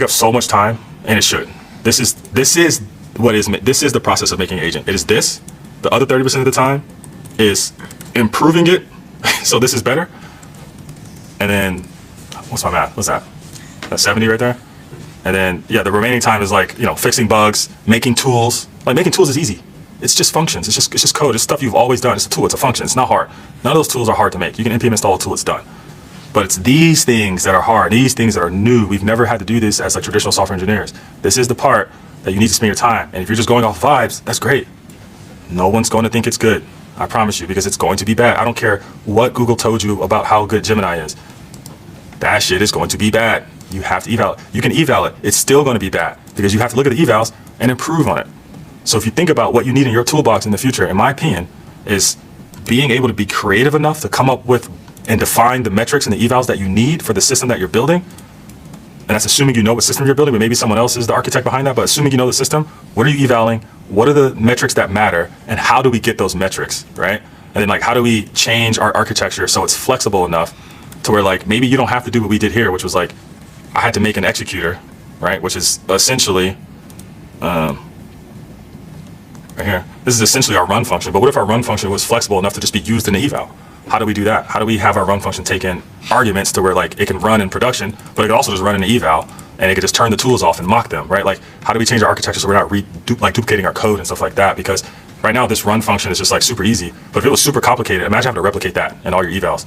so much time, and it should. This is the process of making an agent. It is this. The other 30% of the time is improving it. So this is better. And then, what's my math? What's that? That's 70 right there. And then, yeah, the remaining time is like, fixing bugs, making tools. Like making tools is easy. It's just functions. It's just code. It's stuff you've always done. It's a tool. It's a function. It's not hard. None of those tools are hard to make. You can npm install a tool. It's done. But it's these things that are hard. These things that are new. We've never had to do this as like traditional software engineers. This is the part that you need to spend your time. And if you're just going off vibes, that's great. No one's going to think it's good. I promise you, because it's going to be bad. I don't care what Google told you about how good Gemini is. That shit is going to be bad. You have to eval it. You can eval it. It's still going to be bad because you have to look at the evals and improve on it. So if you think about what you need in your toolbox in the future, in my opinion, is being able to be creative enough to come up with and define the metrics and the evals that you need for the system that you're building. And that's assuming you know what system you're building, but maybe someone else is the architect behind that. But assuming you know the system, what are you evaling? What are the metrics that matter? And how do we get those metrics, right? And then like, how do we change our architecture so it's flexible enough to where like, maybe you don't have to do what we did here, which was like, I had to make an executor, right? Which is essentially, right here. This is essentially our run function. But what if our run function was flexible enough to just be used in the eval? How do we do that? How do we have our run function take in arguments to where like it can run in production, but it can also just run in the eval and it can just turn the tools off and mock them, right? Like, how do we change our architecture so we're not duplicating our code and stuff like that? Because right now this run function is just like super easy. But if it was super complicated, imagine having to replicate that in all your evals.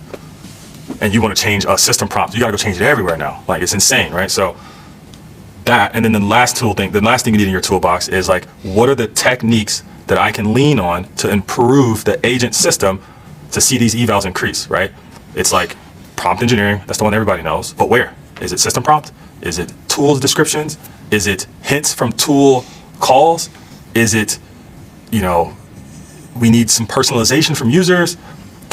And you want to change a system prompt, you got to go change it everywhere now. Like, it's insane, right? So that, and then the last thing you need in your toolbox is like, what are the techniques that I can lean on to improve the agent system to see these evals increase, right? It's like prompt engineering. That's the one everybody knows. But where? Is it system prompt? Is it tools descriptions? Is it hints from tool calls? Is it, we need some personalization from users?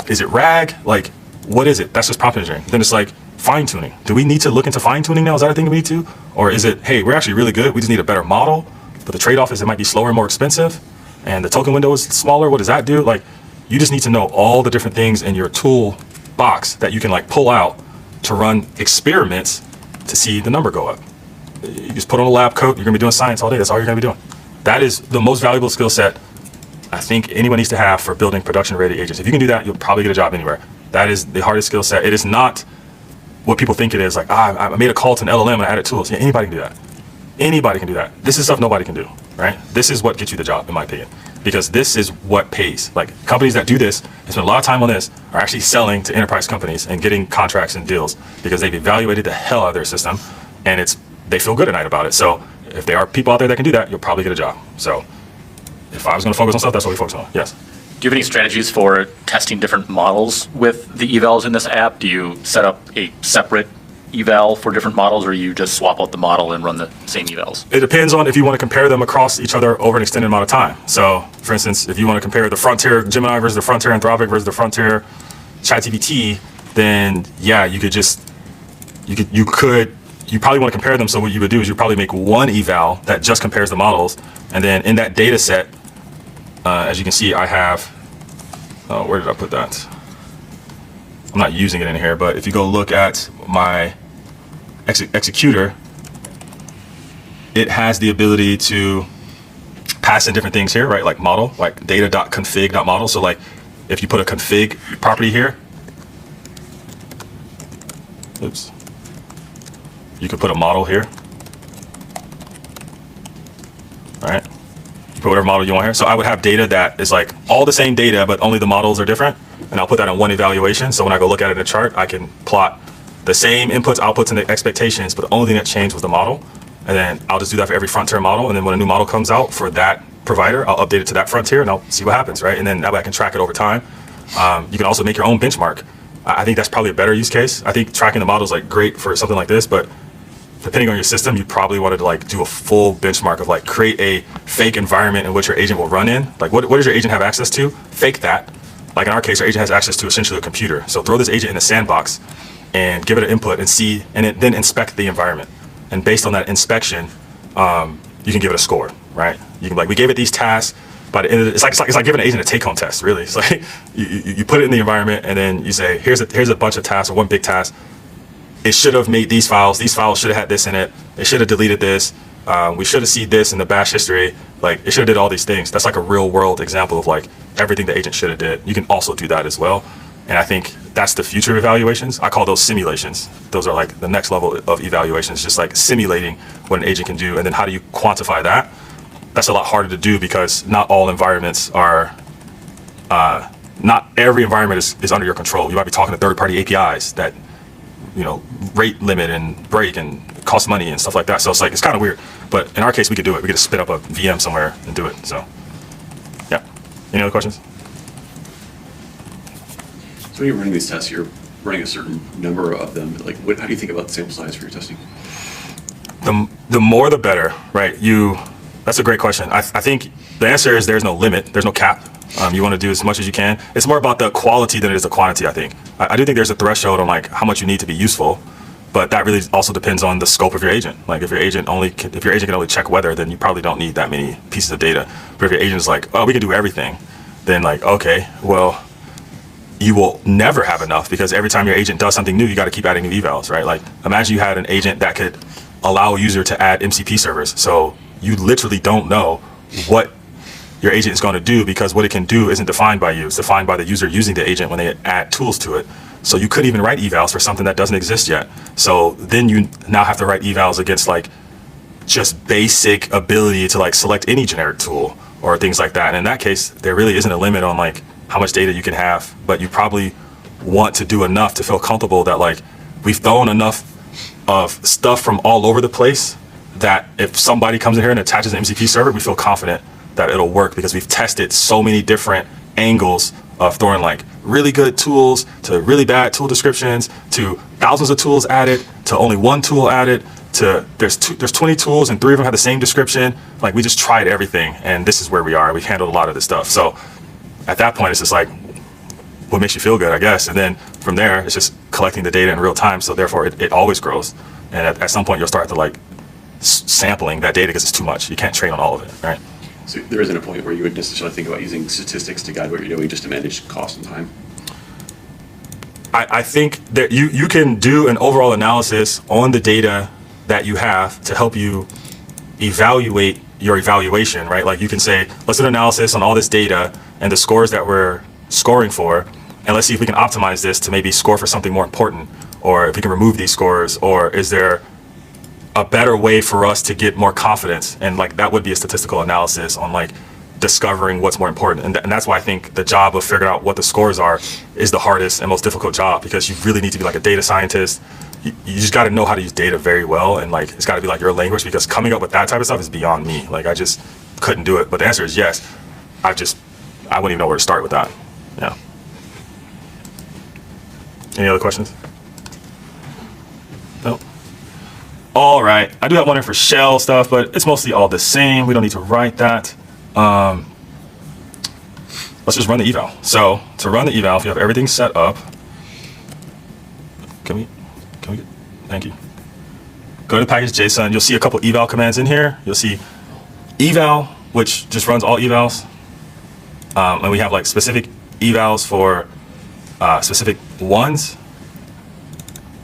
Is it RAG? Like, what is it? That's just prompt engineering. Then it's like fine tuning. Do we need to look into fine tuning now? Is that a thing we need to? Or is it, hey, we're actually really good. We just need a better model. But the trade-off is it might be slower and more expensive. And the token window is smaller. What does that do? Like, you just need to know all the different things in your tool box that you can like pull out to run experiments to see the number go up. You just put on a lab coat, you're gonna be doing science all day. That's all you're gonna be doing. That is the most valuable skill set I think anyone needs to have for building production-ready agents. If you can do that, you'll probably get a job anywhere. That is the hardest skill set. It is not what people think it is. Like, I made a call to an LLM and I added tools. Yeah, anybody can do that. Anybody can do that. This is stuff nobody can do, right? This is what gets you the job, in my opinion, because this is what pays. Like, companies that do this and spend a lot of time on this are actually selling to enterprise companies and getting contracts and deals because they've evaluated the hell out of their system, and they feel good at night about it. So if there are people out there that can do that, you'll probably get a job. So if I was going to focus on stuff, that's what we focus on. Yes. Do you have any strategies for testing different models with the evals in this app? Do you set up a separate eval for different models, or you just swap out the model and run the same evals? It depends on if you want to compare them across each other over an extended amount of time. So, for instance, if you want to compare the Frontier Gemini versus the Frontier Anthropic versus the Frontier ChatGPT, then yeah, you probably want to compare them. So what you would do is you probably make one eval that just compares the models, and then in that data set, as you can see, I have, where did I put that? I'm not using it in here, but if you go look at my executor, it has the ability to pass in different things here, right? Like model, like data.config.model. So like if you put a config property here, oops, you could put a model here, all right? You put whatever model you want here. So I would have data that is like all the same data, but only the models are different. And I'll put that in one evaluation. So when I go look at it in a chart, I can plot the same inputs, outputs, and the expectations, but the only thing that changed was the model. And then I'll just do that for every Frontier model. And then when a new model comes out for that provider, I'll update it to that Frontier and I'll see what happens, right? And then that way I can track it over time. You can also make your own benchmark. I think that's probably a better use case. I think tracking the model is like great for something like this, but depending on your system, you probably wanted to like do a full benchmark of like create a fake environment in which your agent will run in. Like what does your agent have access to? Fake that. Like in our case, our agent has access to essentially a computer. So throw this agent in a sandbox and give it an input and see, and then inspect the environment. And based on that inspection, you can give it a score, right? You can like, we gave it these tasks, but it's like giving an agent a take-home test, really. It's like you put it in the environment and then you say, here's a bunch of tasks or one big task. It should have made these files should have had this in it. It should have deleted this. We should have seen this in the bash history. Like it should have did all these things. That's like a real world example of like everything the agent should have did. You can also do that as well. And I think that's the future of evaluations. I call those simulations. Those are like the next level of evaluations, just like simulating what an agent can do. And then how do you quantify that? That's a lot harder to do because not all environments are, not every environment is under your control. You might be talking to third-party APIs that, rate limit and break and cost money and stuff like that. So it's like, it's kind of weird. But in our case, we could do it. We could just spin up a VM somewhere and do it. So, yeah. Any other questions? So when you're running these tests, you're running a certain number of them. Like, how do you think about the sample size for your testing? The more, the better, right? That's a great question. I think the answer is there's no limit. There's no cap. You want to do as much as you can. It's more about the quality than it is the quantity, I think. I do think there's a threshold on like how much you need to be useful, but that really also depends on the scope of your agent. Like if your agent can only check weather, then you probably don't need that many pieces of data. But if your agent is like, oh, we can do everything, then like, okay, well, you will never have enough because every time your agent does something new, you got to keep adding new evals, right? Like imagine you had an agent that could allow a user to add MCP servers. So you literally don't know what your agent is going to do because what it can do isn't defined by you. It's defined by the user using the agent when they add tools to it. So you couldn't even write evals for something that doesn't exist yet. So then you now have to write evals against like just basic ability to like select any generic tool or things like that. And in that case, there really isn't a limit on like how much data you can have, but you probably want to do enough to feel comfortable that like we've thrown enough of stuff from all over the place that if somebody comes in here and attaches an MCP server, we feel confident that it'll work because we've tested so many different angles of throwing like really good tools to really bad tool descriptions to thousands of tools added to only one tool added to there's 20 tools and 3 of them have the same description. Like we just tried everything and this is where we are. We've handled a lot of this stuff. So at that point, it's just like, what makes you feel good, I guess. And then from there, it's just collecting the data in real time. So therefore, it always grows. And at some point, you'll start to like sampling that data because it's too much. You can't train on all of it, right? So there isn't a point where you would necessarily think about using statistics to guide what you're doing just to manage cost and time? I think that you can do an overall analysis on the data that you have to help you evaluate your evaluation, right? Like you can say, let's do an analysis on all this data and the scores that we're scoring for, and let's see if we can optimize this to maybe score for something more important, or if we can remove these scores, or is there a better way for us to get more confidence? And like that would be a statistical analysis on like discovering what's more important. And that's why I think the job of figuring out what the scores are is the hardest and most difficult job, because you really need to be like a data scientist. You just got to know how to use data very well, and like it's got to be like your language, because coming up with that type of stuff is beyond me. Like I just couldn't do it. But the answer is yes. I wouldn't even know where to start with that. Yeah. Any other questions? No. All right. I do have one here for shell stuff, but it's mostly all the same. We don't need to write that. Let's just run the eval. So to run the eval, if you have everything set up, can we get, thank you. Go to package JSON. You'll see a couple eval commands in here. You'll see eval, which just runs all evals. And we have like specific evals for specific ones.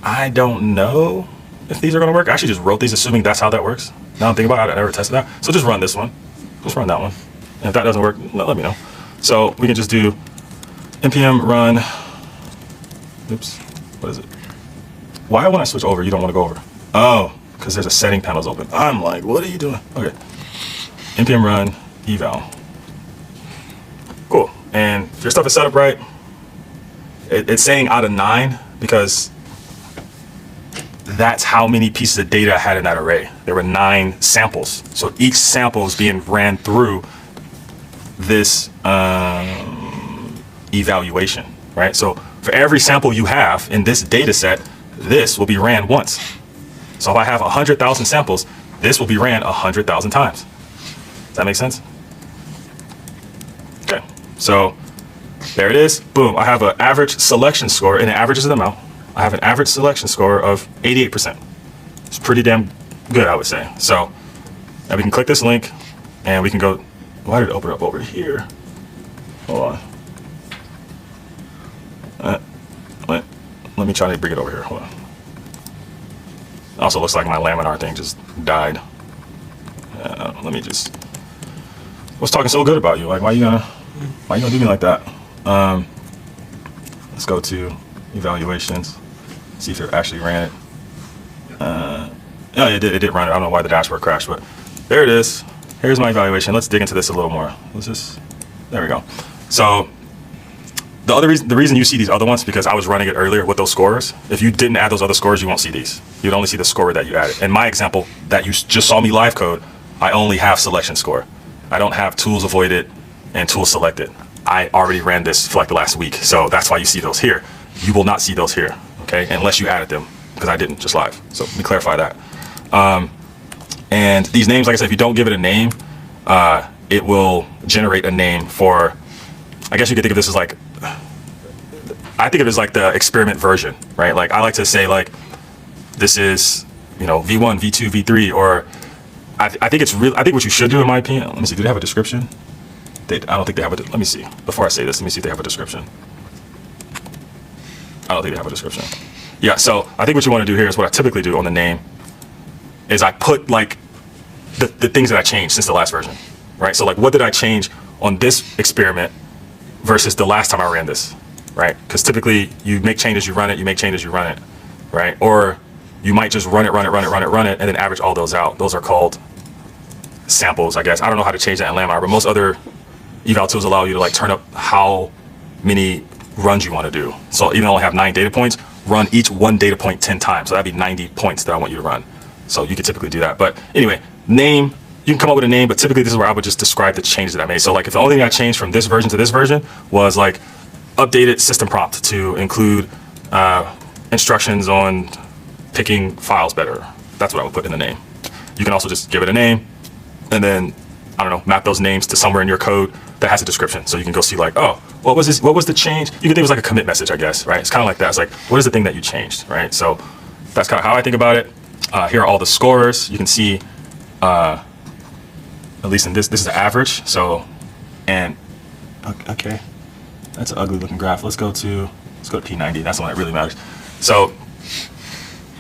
I don't know if these are going to work. I actually just wrote these assuming that's how that works. Now I'm thinking about it, I never tested that. So just run this one. Just run that one. And if that doesn't work, let me know. So we can just do npm run. Oops. What is it? Why when I switch over, you don't want to go over? Oh, because there's a setting panels open. I'm like, what are you doing? Okay. npm run eval. Cool. And if your stuff is set up right, it's saying out of 9 because that's how many pieces of data I had in that array. There were 9 samples. So each sample is being ran through this evaluation, right? So for every sample you have in this data set, this will be ran once. So if I have 100,000 samples, this will be ran 100,000 times. Does that make sense? Okay, so there it is. Boom, I have an average selection score, and it averages them out. I have an average selection score of 88%. It's pretty damn good, I would say. So now we can click this link, and we can go. Why did it open up over here? Hold on. Let me try to bring it over here. Hold on. Also looks like my laminar thing just died. Let me just. I was talking so good about you. Like, why you gonna do me like that? Let's go to evaluations. See if it actually ran it. Yeah, it did run it. I don't know why the dashboard crashed, but there it is. Here's my evaluation. Let's dig into this a little more. There we go. So the reason you see these other ones, because I was running it earlier with those scores. If you didn't add those other scores, you won't see these. You'd only see the score that you added. In my example that you just saw me live code, I only have selection score. I don't have tools avoided and tools selected. I already ran this for like the last week. So that's why you see those here. You will not see those here, okay? Unless you added them, because I didn't just live. So let me clarify that. And these names, like I said, if you don't give it a name, it will generate a name for, I guess you could think of this as like, I think of it as like the experiment version, right? Like I like to say like, this is, V1, V2, V3, or I think it's real. I think what you should do, in my opinion, let me see, do they have a description? I don't think they have let me see. Before I say this, let me see if they have a description. I don't think they have a description. Yeah, so I think what you want to do here is what I typically do on the name is I put like the things that I changed since the last version, right? So like, what did I change on this experiment versus the last time I ran this, right? Because typically you make changes, you run it, you make changes, you run it, right? Or you might just run it, and then average all those out. Those are called samples, I guess. I don't know how to change that in Laminar, but most other eval tools allow you to like turn up how many runs you want to do. So even though I have 9 data points, run each one data point 10 times. So that'd be 90 points that I want you to run. So you could typically do that. But anyway, name, you can come up with a name, but typically this is where I would just describe the changes that I made. So like if the only thing I changed from this version to this version was like updated system prompt to include instructions on picking files better. That's what I would put in the name. You can also just give it a name and then, I don't know, map those names to somewhere in your code that has a description. So you can go see like, oh, what was this? What was the change? You can think it was like a commit message, I guess, right? It's kind of like that. It's like, what is the thing that you changed, right? So that's kind of how I think about it. Here are all the scores. You can see, at least in this is the average. So, and okay, that's an ugly looking graph. Let's go to Let's go to P90. That's the one that really matters. So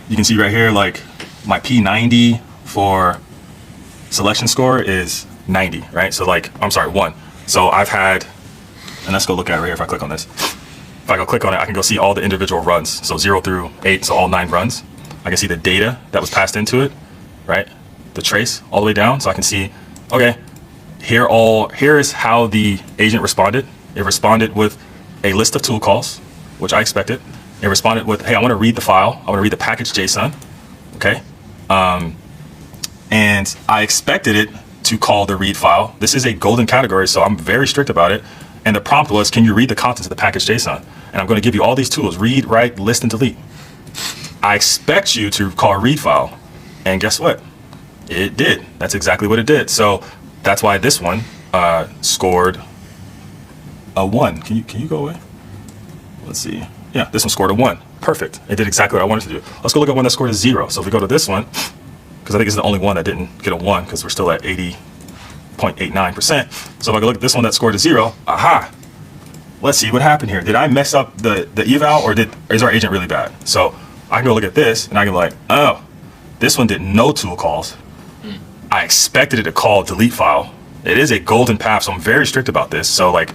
you can see right here, like my P90 for selection score is 90, right? So like, I'm sorry, 1. So I've had, and let's go look at it right here if I click on this. If I go click on it, I can go see all the individual runs. So 0 through 8, so all 9 runs. I can see the data that was passed into it, right? The trace all the way down. So I can see, okay, here is how the agent responded. It responded with a list of tool calls, which I expected. It responded with, hey, I want to read the file. I want to read the package JSON, okay? And I expected it to call the read file. This is a golden category, so I'm very strict about it. And the prompt was, can you read the contents of the package JSON? And I'm going to give you all these tools, read, write, list, and delete. I expect you to call a read file. And guess what? It did. That's exactly what it did. So that's why this one scored a 1. Can you go away? Let's see. Yeah, this one scored a 1. Perfect. It did exactly what I wanted to do. Let's go look at one that scored a 0. So if we go to this one, because I think it's the only one that didn't get a 1, because we're still at 80.89%. So if I go look at this one that scored a 0, aha. Let's see what happened here. Did I mess up the eval, or is our agent really bad? So I can go look at this and I can be like, oh, this one did no tool calls. I expected it to call delete file. It is a golden path, so I'm very strict about this. So like,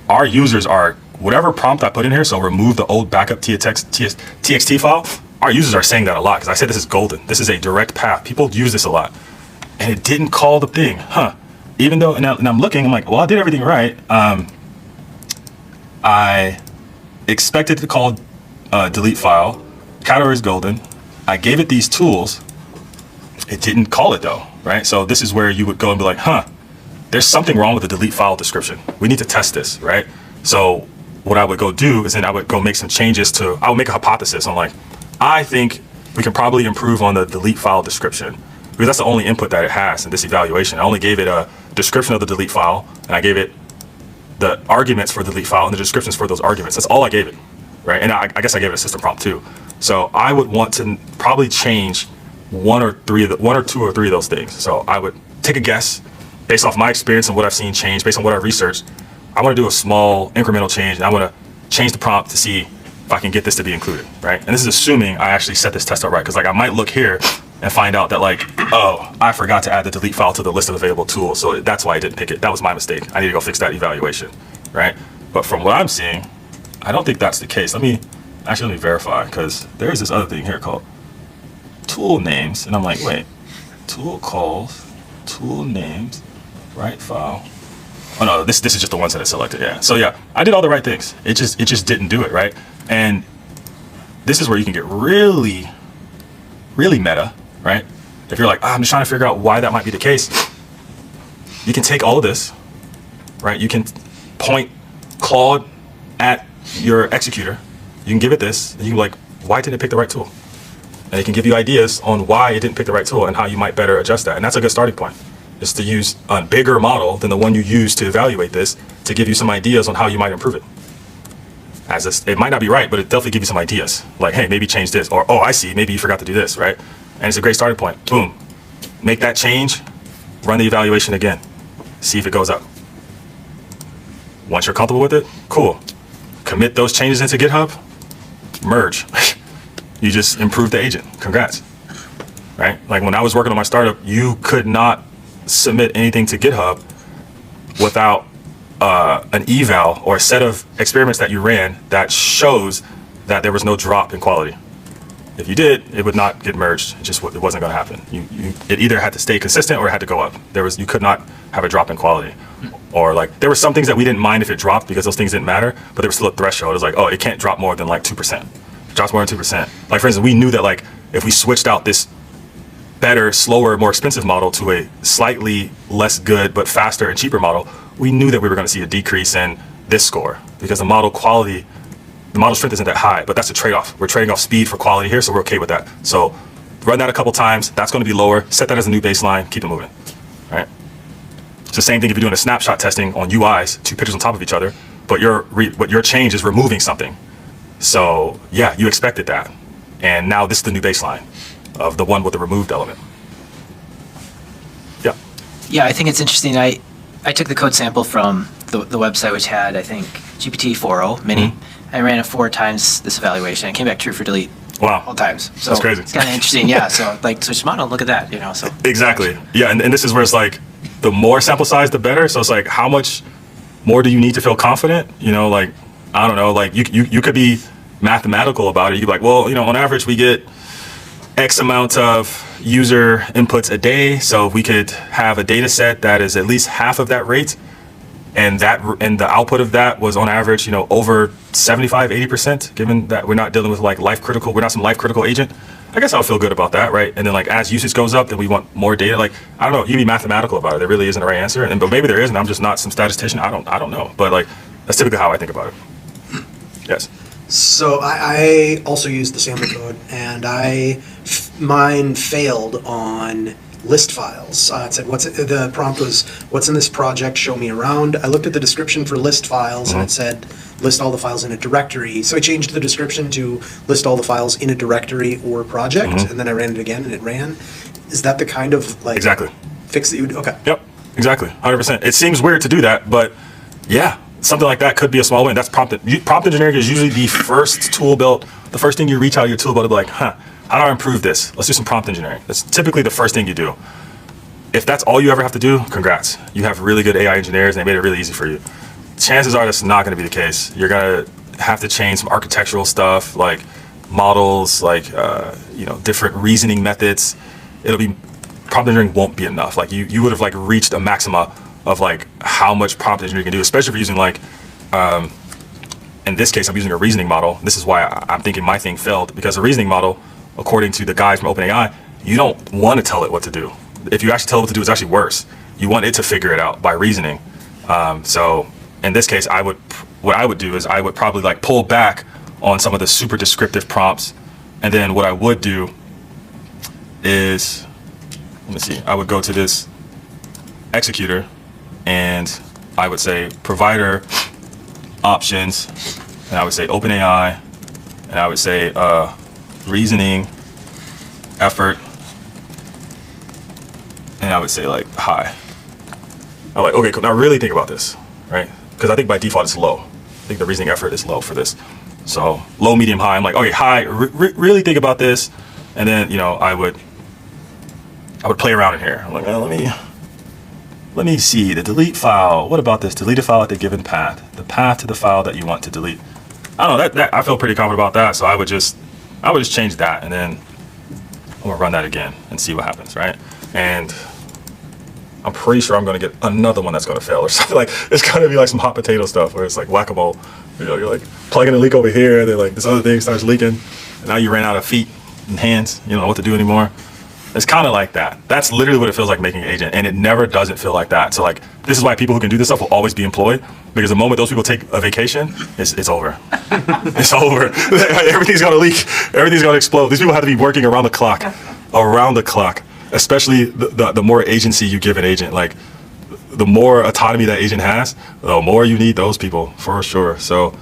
our users are, whatever prompt I put in here, so remove the old backup txt file, our users are saying that a lot, because I said this is golden. This is a direct path. People use this a lot. And it didn't call the thing, Even though, and I'm looking, I'm like, well, I did everything right. I expected to call delete file. Category is golden. I gave it these tools. It didn't call it though, right? So this is where you would go and be like, there's something wrong with the delete file description. We need to test this, right? So what I would go do is then I would go make some changes I would make a hypothesis. I'm like, I think we can probably improve on the delete file description, because that's the only input that it has in this evaluation. I only gave it a description of the delete file, and I gave it the arguments for the delete file and the descriptions for those arguments. That's all I gave it, right? And I guess I gave it a system prompt too. So I would want to probably change one or two or three of those things. So I would take a guess based off my experience and what I've seen change, based on what I've researched. I want to do a small incremental change, and I want to change the prompt to see if I can get this to be included, right? And this is assuming I actually set this test up right, because like I might look here and find out that like, oh, I forgot to add the delete file to the list of available tools, so that's why I didn't pick it. That was my mistake. I need to go fix that evaluation, right? But from what I'm seeing, I don't think that's the case. Let me verify, because there's this other thing here called tool names, and I'm like, wait, tool calls, tool names, write file. Oh no, this is just the ones that I selected. Yeah. So yeah, I did all the right things. It just didn't do it right. And this is where you can get really, really meta, right? If you're like, I'm just trying to figure out why that might be the case. You can take all of this, right? You can point Claude at your executor. You can give it this, and you can be like, why didn't it pick the right tool? And it can give you ideas on why it didn't pick the right tool and how you might better adjust that. And that's a good starting point, is to use a bigger model than the one you use to evaluate this, to give you some ideas on how you might improve it. It might not be right, but it definitely give you some ideas. Like, hey, maybe change this, or, oh, I see, maybe you forgot to do this, right? And it's a great starting point. Boom. Make that change, run the evaluation again, see if it goes up. Once you're comfortable with it, cool. Commit those changes into GitHub, merge. You just improved the agent. Congrats. Right? Like when I was working on my startup, you could not submit anything to GitHub without an eval or a set of experiments that you ran that shows that there was no drop in quality. If you did, it would not get merged. It wasn't going to happen. It either had to stay consistent or it had to go up. You could not have a drop in quality. Or like, there were some things that we didn't mind if it dropped because those things didn't matter, but there was still a threshold. It was like, oh, it can't drop more than like 2%. It drops more than 2%. Like for instance, we knew that like, if we switched out this better, slower, more expensive model to a slightly less good, but faster and cheaper model, we knew that we were going to see a decrease in this score, because the model quality, the model strength isn't that high, but that's a trade-off. We're trading off speed for quality here, so we're okay with that. So run that a couple times, that's going to be lower, set that as a new baseline, keep it moving, right? It's the same thing if you're doing a snapshot testing on UIs, two pictures on top of each other, but your change is removing something. So yeah, you expected that. And now this is the new baseline of the one with the removed element. Yeah. Yeah, I think it's interesting. I took the code sample from the website, which had, I think, GPT 4.0 mini, I ran it 4 times this evaluation. It came back true for delete. Wow. All times. So That's crazy. It's kind of interesting. Yeah. So like switch model, look at that, so. Exactly. Yeah. And this is where it's like the more sample size, the better. So it's like, how much more do you need to feel confident? Like, I don't know, like you could be mathematical about it. You'd be like, well, on average we get X amount of user inputs a day. So we could have a data set that is at least half of that rate. And the output of that was on average, over 75-80%, given that we're not dealing with like we're not some life critical agent. I guess I'll feel good about that, right? And then like as usage goes up, then we want more data. Like, I don't know, you be mathematical about it. There really isn't a right answer. But maybe there is, and I'm just not some statistician. I don't know. But like, that's typically how I think about it. Yes. So I also used the sample code, and mine failed on list files. It said, the prompt was, what's in this project, show me around. I looked at the description for list files, and it said, list all the files in a directory. So I changed the description to list all the files in a directory or project, and then I ran it again, and it ran. Is that the kind of like exactly fix that you would, okay. Yep, exactly, 100%. It seems weird to do that, but yeah, something like that could be a small win. That's prompt engineering is usually the first tool built, the first thing you reach out of your tool belt to be like, how do I improve this? Let's do some prompt engineering. That's typically the first thing you do. If that's all you ever have to do, congrats. You have really good AI engineers, and they made it really easy for you. Chances are that's not going to be the case. You're going to have to change some architectural stuff, like models, like different reasoning methods. Prompt engineering won't be enough. Like you would have like reached a maxima of like how much prompt engineering you can do, especially if you're using like, in this case, I'm using a reasoning model. This is why I'm thinking my thing failed, because a reasoning model, according to the guys from OpenAI, you don't want to tell it what to do. If you actually tell it what to do, it's actually worse. You want it to figure it out by reasoning. So in this case, what I would do is I would probably like pull back on some of the super descriptive prompts. And then what I would do is, let me see, I would go to this executor and I would say provider options, and I would say OpenAI, and I would say reasoning effort, and I would say like high. I'm like, okay, cool. Now really think about this, right? Because I think by default it's low. I think the reasoning effort is low for this. So low, medium, high. I'm like, okay, high. Really think about this, and then I would play around in here. I'm like, let me see the delete file. What about this? Delete a file at the given path. The path to the file that you want to delete. I don't know. That I feel pretty confident about that. So I would just change that, and then I'm gonna run that again and see what happens, right? And I'm pretty sure I'm gonna get another one that's gonna fail or something. Like it's gonna be like some hot potato stuff where it's like whack-a-mole. You're like plugging a leak over here, and then like this other thing starts leaking, and now you ran out of feet and hands. You don't know what to do anymore. It's kind of like that. That's literally what it feels like making an agent, and it never doesn't feel like that. So like, this is why people who can do this stuff will always be employed, because the moment those people take a vacation, it's over. It's over. Everything's gonna leak. Everything's gonna explode. These people have to be working around the clock, especially the more agency you give an agent. Like, the more autonomy that agent has, the more you need those people, for sure. So,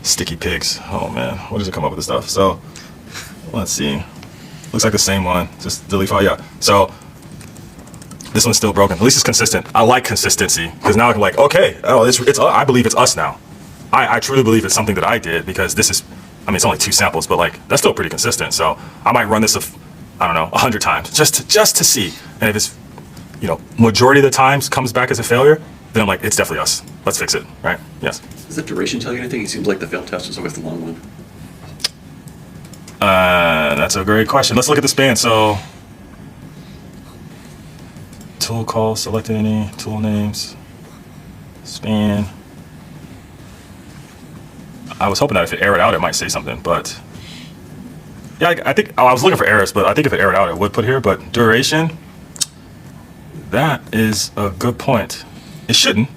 sticky pigs. Oh man, what does it come up with this stuff? So, let's see. Looks like the same one, just delete file, yeah. So this one's still broken. At least it's consistent. I like consistency, because now I'm like, okay, I believe it's us now. I truly believe it's something that I did, because this is, it's only 2 samples, but like that's still pretty consistent. So I might run this, 100 times just to see. And if it's, majority of the times comes back as a failure, then I'm like, it's definitely us. Let's fix it, right? Yes. Does the duration tell you anything? It seems like the fail test is always the long one. That's a great question. Let's look at the span. So, tool call, selected any, tool names, span. I was hoping that if it errored out, it might say something, but yeah, I think I was looking for errors, but I think if it errored out, it would put here. But duration, that is a good point. It shouldn't,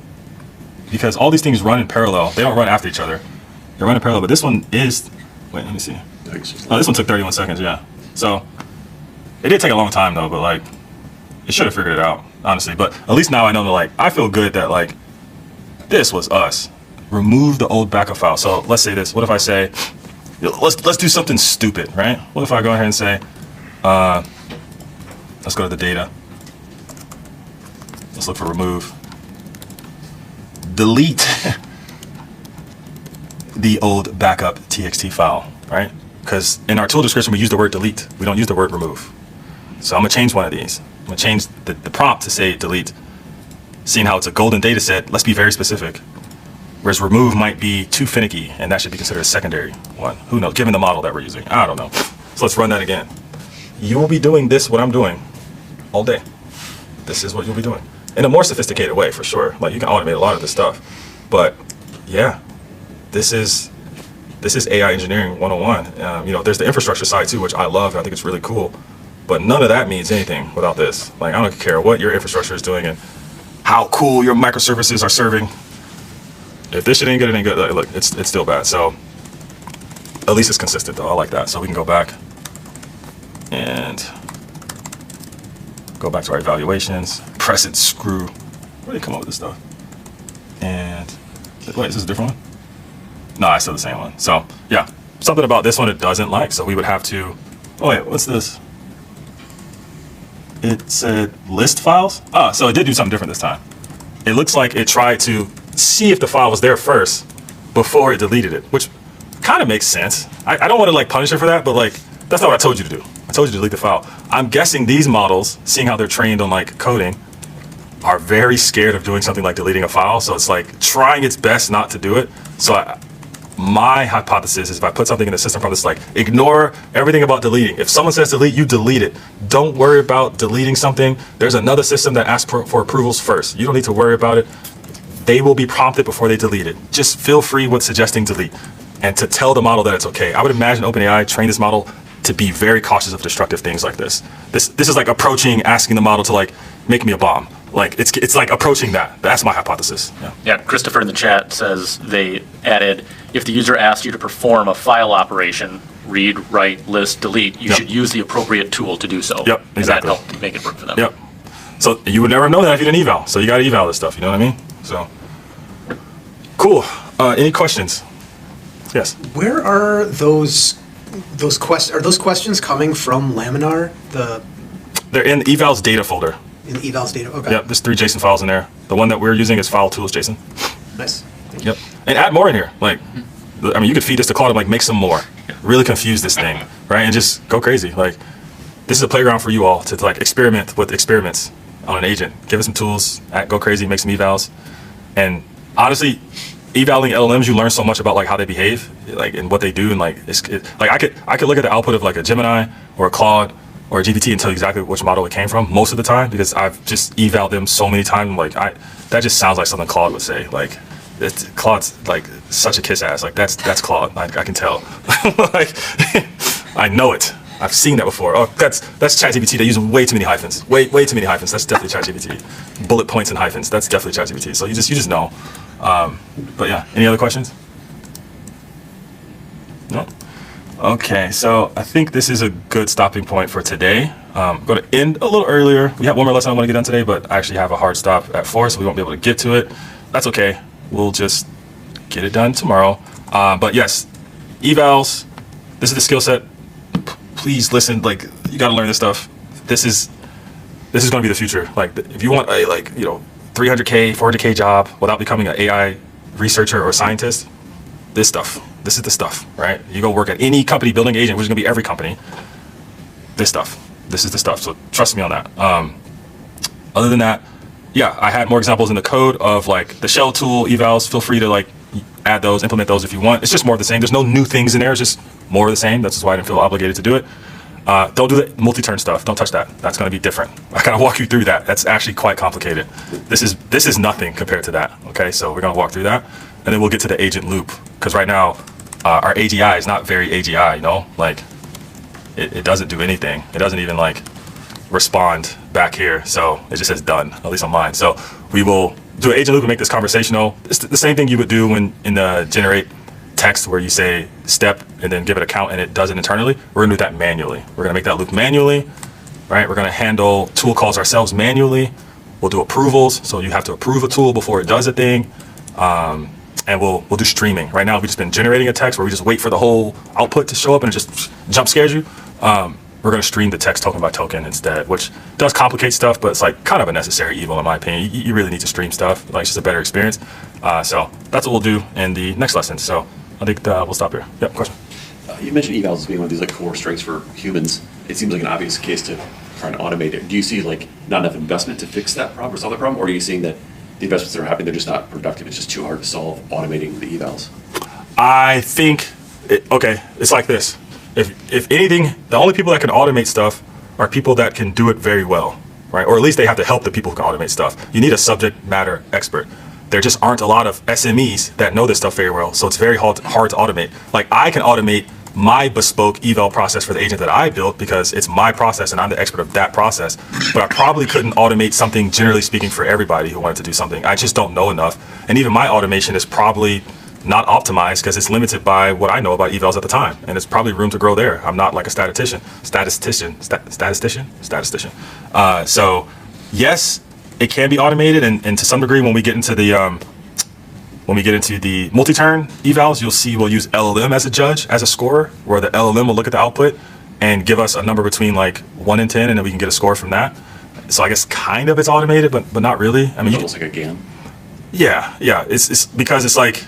because all these things run in parallel. They don't run after each other. They run in parallel, but this one is, wait, let me see. Oh, this one took 31 seconds, yeah. So it did take a long time though, but like it should have figured it out, honestly. But at least now I know that like I feel good that like this was us. Remove the old backup file. So let's say this. What if I say, let's do something stupid, right? What if I go ahead and say, let's go to the data. Let's look for remove. Delete. the old backup txt file, right? Because in our tool description, we use the word delete. We don't use the word remove. So I'm gonna change one of these. I'm gonna change the prompt to say delete. Seeing how it's a golden data set, let's be very specific. Whereas remove might be too finicky, and that should be considered a secondary one. Who knows, given the model that we're using. I don't know. So let's run that again. You will be doing this, what I'm doing, all day. This is what you'll be doing. In a more sophisticated way, for sure. Like, you can automate a lot of this stuff. But yeah, this is AI engineering 101. There's the infrastructure side too, which I love, and I think it's really cool. But none of that means anything without this. Like, I don't care what your infrastructure is doing and how cool your microservices are serving. If this shit ain't good, it ain't good. Look, it's still bad. So at least it's consistent though. I like that. So we can go back and go back to our evaluations, press and screw. Where do they come up with this stuff? And wait, is this a different one? No, it's still the same one. So yeah, something about this one it doesn't like. So we would have to, oh wait, what's this? It said list files. So it did do something different this time. It looks like it tried to see if the file was there first before it deleted it, which kind of makes sense. I don't want to like punish it for that, but like, that's not what I told you to do. I told you to delete the file. I'm guessing these models, seeing how they're trained on like coding, are very scared of doing something like deleting a file. So it's like trying its best not to do it. So my hypothesis is if I put something in the system prompt, it's like, ignore everything about deleting. If someone says delete, you delete it. Don't worry about deleting something. There's another system that asks for approvals first. You don't need to worry about it. They will be prompted before they delete it. Just feel free with suggesting delete and to tell the model that it's okay. I would imagine OpenAI trained this model to be very cautious of destructive things like this. This is like asking the model to like make me a bomb. Like it's like approaching that. That's my hypothesis. Yeah, Christopher in the chat says they added, if the user asks you to perform a file operation, read, write, list, delete, you should use the appropriate tool to do so. Yep, exactly. And that helped make it work for them. Yep. So you would never know that if you didn't eval. So you got to eval this stuff. You know what I mean? So cool. Any questions? Yes. Where are those questions? Are those questions coming from Laminar? They're in eval's data folder. In the evals data. Okay. Yep. There's 3 JSON files in there. The one that we're using is file tools JSON. Nice. Yep. And add more in here. Like, I mean, you could feed this to Claude and like make some more. Really confuse this thing, right? And just go crazy. Like, this is a playground for you all to like experiment with experiments on an agent. Give it some tools. Go crazy. Make some evals. And honestly, evaluating LLMs, you learn so much about like how they behave, like and what they do, and like like I could look at the output of like a Gemini or a Claude or a GPT and tell you exactly which model it came from most of the time because I've just evaled them so many times. Like that just sounds like something Claude would say. Like Claude's like such a kiss ass. Like that's Claude. I can tell. Like I know it. I've seen that before. Oh, that's ChatGPT. They use way too many hyphens. Way too many hyphens. That's definitely ChatGPT. Bullet points and hyphens. That's definitely ChatGPT. So you just know. But yeah, any other questions? No? Okay, so I think this is a good stopping point for today. I'm going to end a little earlier. We have one more lesson I want to get done today, but I actually have a hard stop at 4, so we won't be able to get to it. That's okay. We'll just get it done tomorrow. But yes, evals, this is the skill set. Please listen, like, you got to learn this stuff. This is going to be the future. Like, if you want a, like, 300K, 400K job without becoming an AI researcher or scientist, this is the stuff, right? You go work at any company building agent, which is gonna be every company, this is the stuff. So trust me on that. Other than that, yeah, I had more examples in the code of like the shell tool evals. Feel free to like add those, implement those if you want. It's just more of the same. There's no new things in there. It's just more of the same. That's why I didn't feel obligated to do it. Don't do the multi-turn stuff. Don't touch that. That's going to be different. I gotta walk you through that. That's actually quite complicated. This is nothing compared to that. Okay, so we're gonna walk through that, and then we'll get to the agent loop because right now our AGI is not very AGI. Like it doesn't do anything. It doesn't even like respond back here. So it just says done, at least on mine. So we will do an agent loop and make this conversational. It's the same thing you would do when in the generate text where you say step and then give it a count and it does it internally. We're gonna do that manually. We're gonna make that loop manually, right? We're gonna handle tool calls ourselves manually. We'll do approvals, so you have to approve a tool before it does a thing. And we'll do streaming. Right now we've just been generating a text where we just wait for the whole output to show up and it just jump scares you. We're gonna stream the text token by token instead, which does complicate stuff, but it's like kind of a necessary evil in my opinion. You really need to stream stuff, like it's just a better experience. So that's what we'll do in the next lesson. So I think we'll stop here. Yep, question. You mentioned evals as being one of these like core strengths for humans. It seems like an obvious case to try and automate it. Do you see like not enough investment to fix that problem or solve that problem, or are you seeing that the investments that are happening, they're just not productive? It's just too hard to solve automating the evals. I think, it's like this. If anything, the only people that can automate stuff are people that can do it very well, right? Or at least they have to help the people who can automate stuff. You need a subject matter expert. There just aren't a lot of SMEs that know this stuff very well, so it's very hard to automate. Like, I can automate my bespoke eval process for the agent that I built because it's my process and I'm the expert of that process. But I probably couldn't automate something, generally speaking, for everybody who wanted to do something. I just don't know enough. And even my automation is probably not optimized because it's limited by what I know about evals at the time. And there's probably room to grow there. I'm not like a statistician. So yes, it can be automated. And to some degree, when we get into the multi-turn evals, you'll see we'll use LLM as a judge, as a scorer, where the LLM will look at the output and give us a number between like 1 and 10, and then we can get a score from that. So I guess kind of it's automated, but not really. I mean, It's almost like a GAN. Yeah. It's because it's like,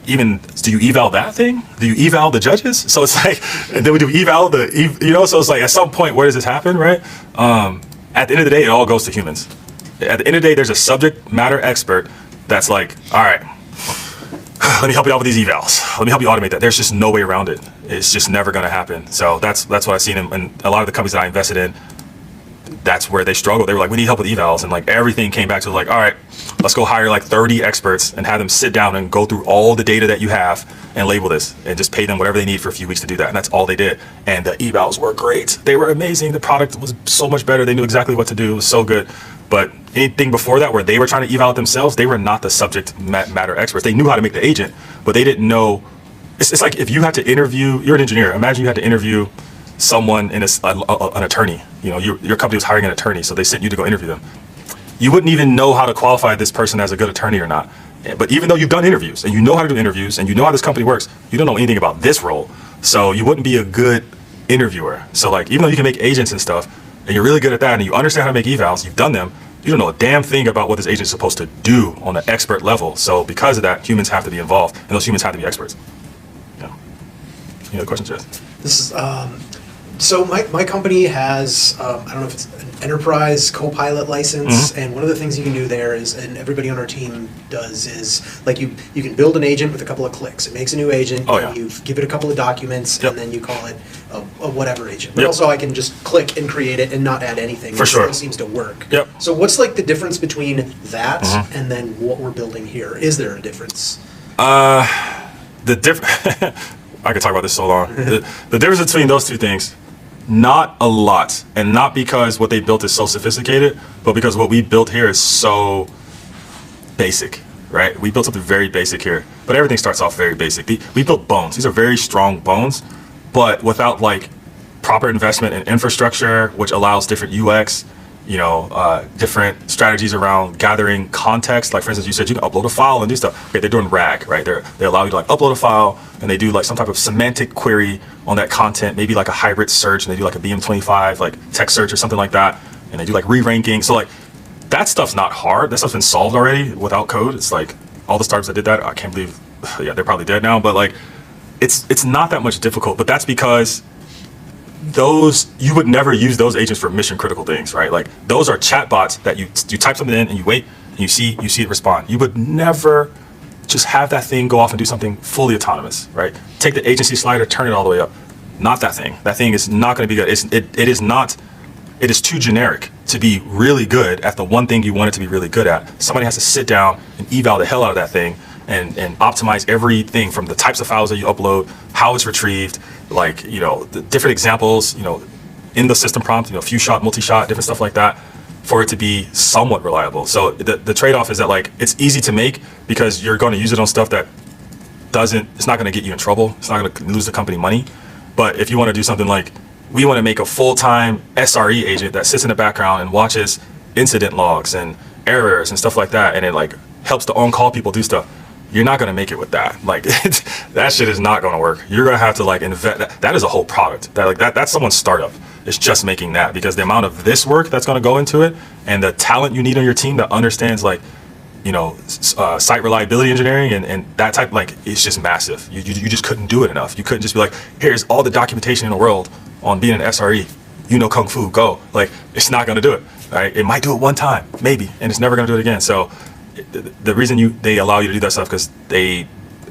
even, do you eval that thing? Do you eval the judges? So it's like, and then we do eval so it's like, at some point, where does this happen, right? At the end of the day, it all goes to humans. At the end of the day, there's a subject matter expert that's like, all right, let me help you out with these evals. Let me help you automate that. There's just no way around it. It's just never going to happen. So that's what I've seen in a lot of the companies that I invested in. That's where they struggled. They were like, we need help with evals. And like everything came back to like, all right, let's go hire like 30 experts and have them sit down and go through all the data that you have and label this and just pay them whatever they need for a few weeks to do that. And that's all they did. And the evals were great. They were amazing. The product was so much better. They knew exactly what to do. It was so good. But anything before that where they were trying to eval it themselves, they were not the subject matter experts. They knew how to make the agent, but they didn't know. It's like if you had to interview, you're an engineer. Imagine you had to interview someone in an attorney. You know, your company was hiring an attorney, so they sent you to go interview them. You wouldn't even know how to qualify this person as a good attorney or not. But even though you've done interviews and you know how to do interviews and you know how this company works, you don't know anything about this role. So you wouldn't be a good interviewer. So like, even though you can make agents and stuff, and you're really good at that, and you understand how to make evals, you've done them, you don't know a damn thing about what this agent is supposed to do on an expert level. So because of that, humans have to be involved, and those humans have to be experts. Yeah. Any other questions, Jess? This is, so my company has, I don't know if it's an enterprise Copilot license, and one of the things you can do there is, and everybody on our team does, is like you can build an agent with a couple of clicks. It makes a new agent, and you give it a couple of documents, and then you call it a whatever agent. But also I can just click and create it and not add anything. For sure. It seems to work. Yep. So what's like the difference between that and then what we're building here? Is there a difference? I could talk about this so long. The difference between those two things, not a lot, and not because what they built is so sophisticated, but because what we built here is so basic, right? We built something very basic here, but everything starts off very basic. We built bones. These are very strong bones, but without like proper investment in infrastructure, which allows different UX, different strategies around gathering context. Like for instance, you said you can upload a file and do stuff. Okay, they're doing RAG, right? They allow you to like upload a file, and they do like some type of semantic query on that content, maybe like a hybrid search, and they do like a BM25, like text search or something like that, and they do like re-ranking. So like that stuff's not hard. That stuff's been solved already without code. It's like all the startups that did that, I can't believe, they're probably dead now, but like it's not that much difficult. But that's because you would never use those agents for mission critical things, right? Like those are chatbots that you type something in and you wait and you see it respond. You would never just have that thing go off and do something fully autonomous, right? Take the agency slider, turn it all the way up. Not that thing. That thing is not going to be good. It is too generic to be really good at the one thing you want it to be really good at. Somebody has to sit down and eval the hell out of that thing and optimize everything from the types of files that you upload, how it's retrieved, like, the different examples, in the system prompt, few shot, multi-shot, different stuff like that, for it to be somewhat reliable. So the trade-off is that like, it's easy to make because you're going to use it on stuff that it's not going to get you in trouble. It's not going to lose the company money. But if you want to do something like, we want to make a full-time SRE agent that sits in the background and watches incident logs and errors and stuff like that, and it like helps the on-call people do stuff, you're not going to make it with that. Like that shit is not going to work. You're going to have to like invest. That is a whole product. That's someone's startup. It's just making that, because the amount of this work that's going to go into it and the talent you need on your team that understands like site reliability engineering and that type, like, it's just massive. You just couldn't do it enough. You couldn't just be like, here's all the documentation in the world on being an SRE. Kung fu, go. Like, it's not going to do it, right? It might do it one time, maybe, and it's never going to do it again. So the reason they allow you to do that stuff, because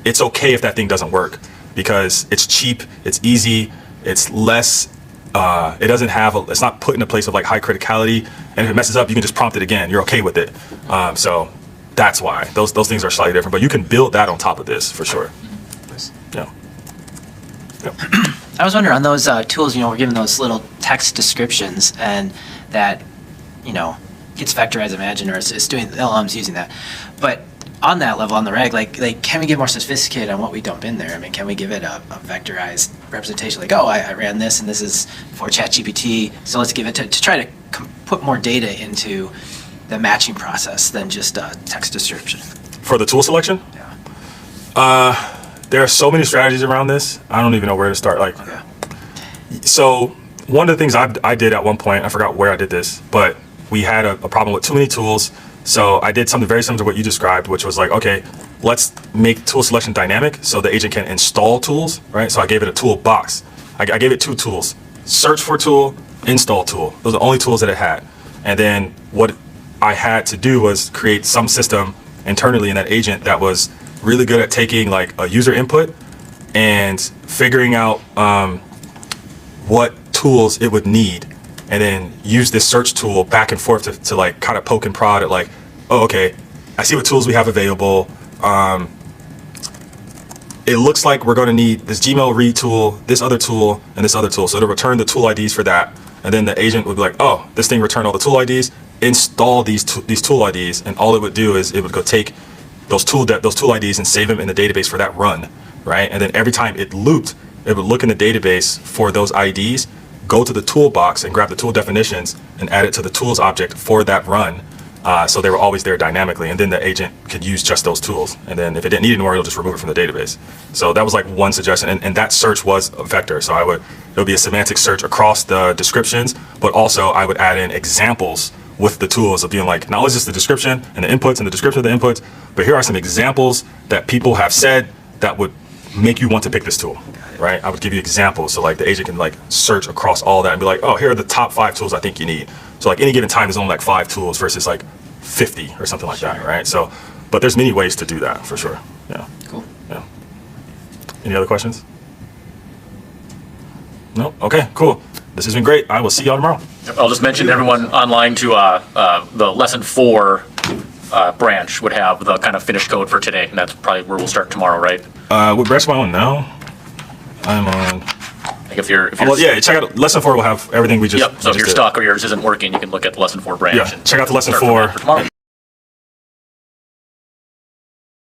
it's okay if that thing doesn't work, because it's cheap, it's easy, it's less, it doesn't have, it's not put in a place of like high criticality, and if it messes up, you can just prompt it again. You're okay with it. So that's why those things are slightly different, but you can build that on top of this for sure. Yeah. Yep. I was wondering on those tools, we're given those little text descriptions, and that, gets vectorized, imagine, or it's doing, the LLM's using that. But on that level, on the reg, like, can we get more sophisticated on what we dump in there? I mean, can we give it a vectorized representation? Like, oh, I ran this, and this is for ChatGPT, so let's give it to try to put more data into the matching process than just text description. For the tool selection? Yeah. There are so many strategies around this. I don't even know where to start. Like, Okay. so one of the things I did at one point, I forgot where I did this, but we had a problem with too many tools. So I did something very similar to what you described, which was like, okay, let's make tool selection dynamic so the agent can install tools, right? So I gave it a toolbox. I gave it 2 tools: search for tool, install tool. Those are the only tools that it had. And then what I had to do was create some system internally in that agent that was really good at taking like a user input and figuring out what tools it would need, and then use this search tool back and forth to like kind of poke and prod at like, oh, okay, I see what tools we have available. It looks like we're going to need this Gmail read tool, this other tool, and this other tool. So it'll return the tool IDs for that. And then the agent would be like, oh, this thing returned all the tool IDs, install these tool IDs. And all it would do is it would go take those tool IDs and save them in the database for that run, right? And then every time it looped, it would look in the database for those IDs, go to the toolbox and grab the tool definitions and add it to the tools object for that run. So they were always there dynamically, and then the agent could use just those tools. And then if it didn't need anymore, it'll just remove it from the database. So that was like one suggestion, and that search was a vector. So it would be a semantic search across the descriptions, but also I would add in examples with the tools of being like, not only is this the description and the inputs and the description of the inputs, but here are some examples that people have said that would make you want to pick this tool, right? I would give you examples, so like the agent can like search across all that and be like, oh, here are the top 5 tools I think you need. So like any given time there's only like 5 tools versus like 50 or something like that, right? So, but there's many ways to do that for sure. Yeah. Cool. Yeah. Any other questions? No? Okay, cool. This has been great. I will see y'all tomorrow. I'll just mention to everyone online to the lesson 4 branch would have the kind of finished code for today, and that's probably where we'll start tomorrow, right? What branch am I on now? I'm on. Like if you're Well, yeah, check out lesson 4. Will have everything we just. Yep. So if you're did. stuck or yours isn't working, you can look at the lesson 4 branch. Yeah, and check out the lesson start from 4. that for tomorrow.